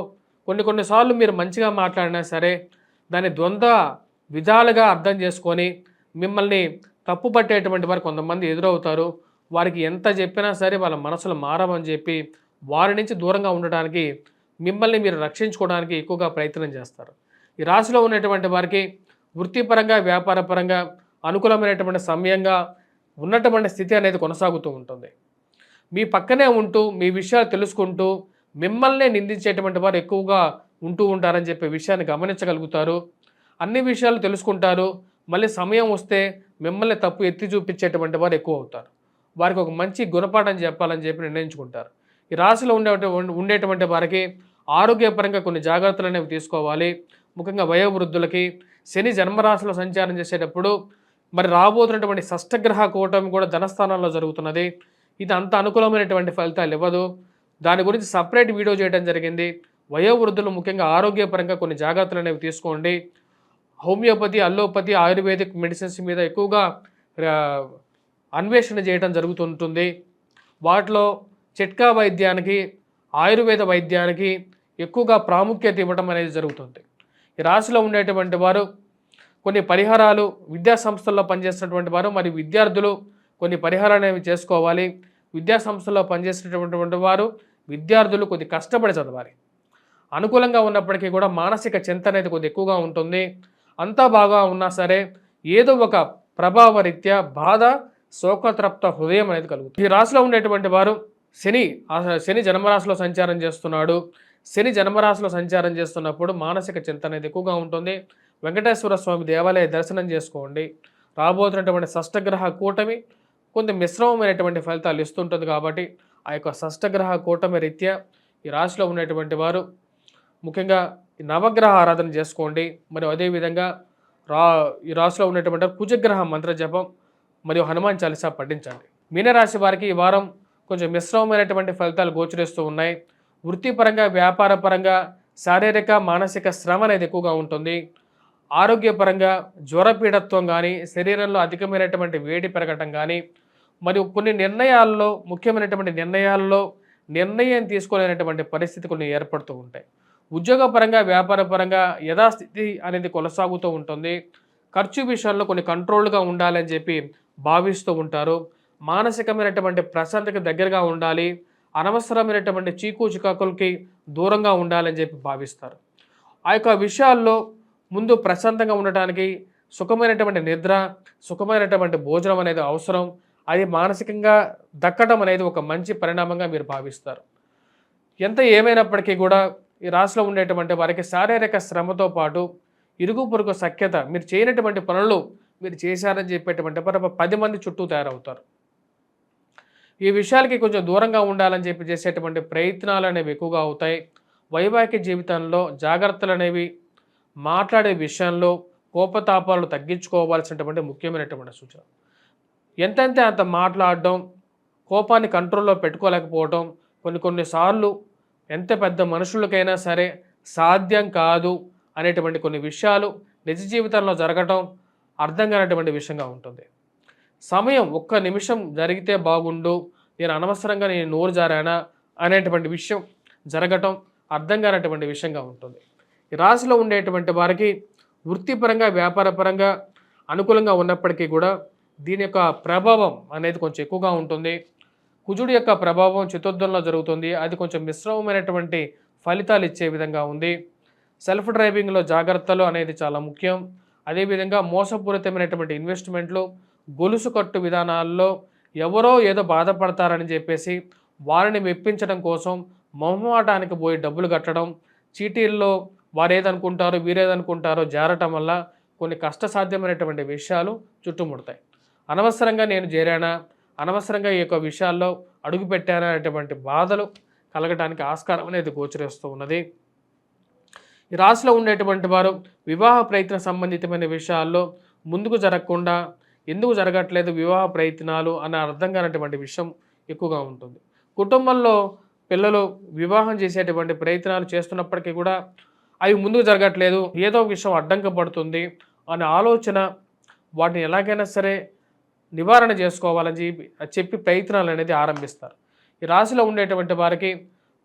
కొన్నిసార్లు మీరు మంచిగా మాట్లాడినా సరే దాన్ని ద్వంద్వ విధాలుగా అర్థం చేసుకొని మిమ్మల్ని తప్పు పట్టేటువంటి వారు కొంతమంది ఎదురవుతారు. వారికి ఎంత చెప్పినా సరే వాళ్ళ మనసులు మారమని చెప్పి వారి నుంచి దూరంగా ఉండడానికి, మిమ్మల్ని మీరు రక్షించుకోవడానికి ఎక్కువగా ప్రయత్నం చేస్తారు. ఈ రాశిలో ఉన్నటువంటి వారికి వృత్తిపరంగా, వ్యాపార పరంగా అనుకూలమైనటువంటి సమయంగా ఉన్నటువంటి స్థితి అనేది కొనసాగుతూ ఉంటుంది. మీ పక్కనే ఉంటూ మీ విషయాలు తెలుసుకుంటూ మిమ్మల్నే నిందించేటువంటి వారు ఎక్కువగా ఉంటూ ఉంటారని చెప్పే విషయాన్ని గమనించగలుగుతారు. అన్ని విషయాలు తెలుసుకుంటారు. మళ్ళీ సమయం వస్తే మిమ్మల్ని తప్పు ఎత్తి చూపించేటువంటి వారు ఎక్కువ అవుతారు. వారికి ఒక మంచి గుణపాఠం చెప్పాలని చెప్పి నిర్ణయించుకుంటారు. ఈ రాశిలో ఉండేటువంటి వారికి ఆరోగ్యపరంగా కొన్ని జాగ్రత్తలు అనేవి తీసుకోవాలి. ముఖ్యంగా వయోవృద్ధులకి శని జన్మరాశిలో సంచారం చేసేటప్పుడు మరి రాబోతున్నటువంటి షష్టగ్రహ కూటమి కూడా ధనస్థానంలో జరుగుతున్నది. ఇది అంత అనుకూలమైనటువంటి ఫలితాలు ఇవ్వదు. దాని గురించి సపరేట్ వీడియో చేయడం జరిగింది. వయోవృద్ధులు ముఖ్యంగా ఆరోగ్యపరంగా కొన్ని జాగ్రత్తలు అనేవి తీసుకోండి. హోమియోపతి, అల్లోపతి, ఆయుర్వేదిక్ మెడిసిన్స్ మీద ఎక్కువగా అన్వేషణ చేయడం జరుగుతుంటుంది. వాటిలో చిట్కా వైద్యానికి, ఆయుర్వేద వైద్యానికి ఎక్కువగా ప్రాముఖ్యత ఇవ్వడం అనేది జరుగుతుంది. ఈ రాశిలో ఉండేటువంటి వారు కొన్ని పరిహారాలు, విద్యా సంస్థల్లో పనిచేస్తున్నటువంటి వారు మరియు విద్యార్థులు కొన్ని పరిహారాలు అనేవి చేసుకోవాలి. విద్యా సంస్థల్లో పనిచేసేటటువంటి వారు, విద్యార్థులు కొద్ది కష్టపడి చదవాలి. అనుకూలంగా ఉన్నప్పటికీ కూడా మానసిక చింత అనేది కొద్ది ఎక్కువగా ఉంటుంది. అంతా బాగా ఉన్నా సరే ఏదో ఒక ప్రభావ రీత్యా బాధ, శోకతృప్త హృదయం అనేది కలుగుతుంది. ఈ రాశిలో ఉండేటువంటి వారు శని జన్మరాశిలో సంచారం చేస్తున్నాడు. శని జన్మరాశిలో సంచారం చేస్తున్నప్పుడు మానసిక చింత అనేది ఎక్కువగా ఉంటుంది. వెంకటేశ్వర స్వామి దేవాలయ దర్శనం చేసుకోండి. రాబోతున్నటువంటి షష్టగ్రహ కూటమి కొంత మిశ్రమమైనటువంటి ఫలితాలు ఇస్తుంటుంది కాబట్టి ఆ యొక్క షష్టగ్రహ కూటమి రీత్యా ఈ రాశిలో ఉన్నటువంటి వారు ముఖ్యంగా నవగ్రహ ఆరాధన చేసుకోండి. మరియు అదేవిధంగా ఈ రాశిలో ఉన్నటువంటి కుజగ్రహ మంత్ర జపం మరియు హనుమాన్ చాలీసా పఠించండి. మీనరాశి వారికి ఈ వారం కొంచెం మిశ్రమమైనటువంటి ఫలితాలు గోచరిస్తూ ఉన్నాయి. వృత్తిపరంగా, వ్యాపార పరంగా శారీరక, మానసిక శ్రమ అనేది ఎక్కువగా ఉంటుంది. ఆరోగ్యపరంగా జ్వరపీడత్వం కానీ, శరీరంలో అధికమైనటువంటి వేడి పెరగటం కానీ, మరియు కొన్ని నిర్ణయాల్లో ముఖ్యమైనటువంటి నిర్ణయాల్లో నిర్ణయం తీసుకోలేనటువంటి పరిస్థితి కొన్ని ఏర్పడుతూ ఉంటాయి. ఉద్యోగపరంగా వ్యాపారపరంగా యథాస్థితి అనేది కొనసాగుతూ ఉంటుంది. ఖర్చు విషయంలో కొన్ని కంట్రోల్గా ఉండాలని చెప్పి భావిస్తూ ఉంటారు. మానసికమైనటువంటి ప్రశాంతతకి దగ్గరగా ఉండాలి, అనవసరమైనటువంటి చీకు చికాకులకి దూరంగా ఉండాలని చెప్పి భావిస్తారు. ఆ యొక్క విషయాల్లో ముందు ప్రశాంతంగా ఉండటానికి సుఖమైనటువంటి నిద్ర, సుఖమైనటువంటి భోజనం అనేది అవసరం. అది మానసికంగా దక్కడం అనేది ఒక మంచి పరిణామంగా మీరు భావిస్తారు. ఎంత ఏమైనప్పటికీ కూడా ఈ రాశిలో ఉండేటువంటి వారికి శారీరక శ్రమతో పాటు ఇరుగు పొరుగు సఖ్యత, మీరు చేయనటువంటి పనులు మీరు చేశారని చెప్పేటువంటి 10 మంది చుట్టూ తయారవుతారు. ఈ విషయాలకి కొంచెం దూరంగా ఉండాలని చెప్పి చేసేటువంటి ప్రయత్నాలు అనేవి ఎక్కువగా అవుతాయి. వైవాహిక జీవితంలో జాగ్రత్తలు అనేవి, మాట్లాడే విషయంలో కోపతాపాలు తగ్గించుకోవాల్సినటువంటి ముఖ్యమైనటువంటి సూచన. ఎంతంటే అంత మాట్లాడడం, కోపాన్ని కంట్రోల్లో పెట్టుకోలేకపోవడం కొన్నిసార్లు ఎంత పెద్ద మనుషులకైనా సరే సాధ్యం కాదు అనేటువంటి కొన్ని విషయాలు నిజ జీవితంలో జరగటం అర్థం కానటువంటి విషయంగా ఉంటుంది. సమయం ఒక్క నిమిషం జరిగితే బాగుండు, నేను అనవసరంగా నేను నోరు జారానా అనేటువంటి విషయం జరగటం అర్థం కానటువంటి విషయంగా ఉంటుంది. ఈ రాశిలో ఉండేటువంటి వారికి వృత్తిపరంగా వ్యాపారపరంగా అనుకూలంగా ఉన్నప్పటికీ కూడా దీని యొక్క ప్రభావం అనేది కొంచెం ఎక్కువగా ఉంటుంది. కుజుడి యొక్క ప్రభావం చతుర్థంలో జరుగుతుంది. అది కొంచెం మిశ్రమమైనటువంటి ఫలితాలు ఇచ్చే విధంగా ఉంది. సెల్ఫ్ డ్రైవింగ్లో జాగ్రత్తలు అనేది చాలా ముఖ్యం. అదేవిధంగా మోసపూరితమైనటువంటి ఇన్వెస్ట్మెంట్లు, గొలుసు కట్టు విధానాల్లో ఎవరో ఏదో బాధపడతారని చెప్పేసి వారిని మెప్పించడం కోసం మొహమాటానికి పోయి డబ్బులు కట్టడం, చీటీల్లో వారు ఏదనుకుంటారో వీరేదనుకుంటారో జారటం వల్ల కొన్ని కష్టసాధ్యమైనటువంటి విషయాలు చుట్టుముడతాయి. అనవసరంగా నేను చేరానా, అనవసరంగా ఈ యొక్క విషయాల్లో అడుగు పెట్టానా అనేటువంటి బాధలు కలగడానికి ఆస్కారం అనేది గోచరిస్తూ ఉన్నది. ఈ రాశిలో ఉండేటువంటి వారు వివాహ ప్రయత్న సంబంధితమైన విషయాల్లో ముందుకు జరగకుండా ఎందుకు జరగట్లేదు వివాహ ప్రయత్నాలు అన్న అర్థం కానటువంటి విషయం ఎక్కువగా ఉంటుంది. కుటుంబంలో పిల్లలు వివాహం చేసేటువంటి ప్రయత్నాలు చేస్తున్నప్పటికీ కూడా అవి ముందుకు జరగట్లేదు, ఏదో విషయం అడ్డంక పడుతుంది అనే ఆలోచన, వాటిని ఎలాగైనా సరే నివారణ చేసుకోవాలని చెప్పి ప్రయత్నాలు అనేది ఆరంభిస్తారు. ఈ రాశిలో ఉండేటువంటి వారికి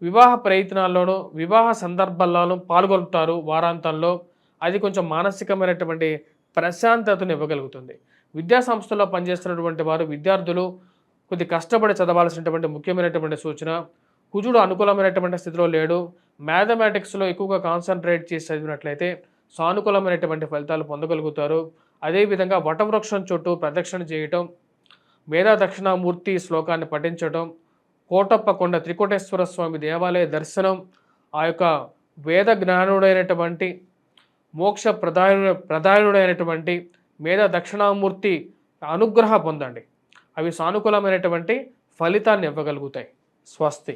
వివాహ ప్రయత్నాల్లోనూ వివాహ సందర్భాల్లోనూ పాల్గొంటారు వారాంతంలో. అది కొంచెం మానసికమైనటువంటి ప్రశాంతతను ఇవ్వగలుగుతుంది. విద్యా సంస్థల్లో పనిచేస్తున్నటువంటి వారు విద్యార్థులు కొద్ది కష్టపడి చదవాల్సినటువంటి ముఖ్యమైనటువంటి సూచన. కుజుడు అనుకూలమైనటువంటి స్థితిలో లేడు. మ్యాథమెటిక్స్లో ఎక్కువగా కాన్సన్ట్రేట్ చేసి చదివినట్లయితే సానుకూలమైనటువంటి ఫలితాలు పొందగలుగుతారు. అదేవిధంగా వటవృక్షం చుట్టూ ప్రదక్షిణ చేయటం, మేధా దక్షిణామూర్తి శ్లోకాన్ని పఠించటం, కోటప్ప కొండ త్రికోటేశ్వర స్వామి దేవాలయ దర్శనం, ఆ యొక్క వేద జ్ఞానుడైనటువంటి మోక్ష ప్రధానుడైనటువంటి మేధా దక్షిణామూర్తి అనుగ్రహ పొందండి. అవి సానుకూలమైనటువంటి ఫలితాన్ని ఇవ్వగలుగుతాయి. స్వస్తి.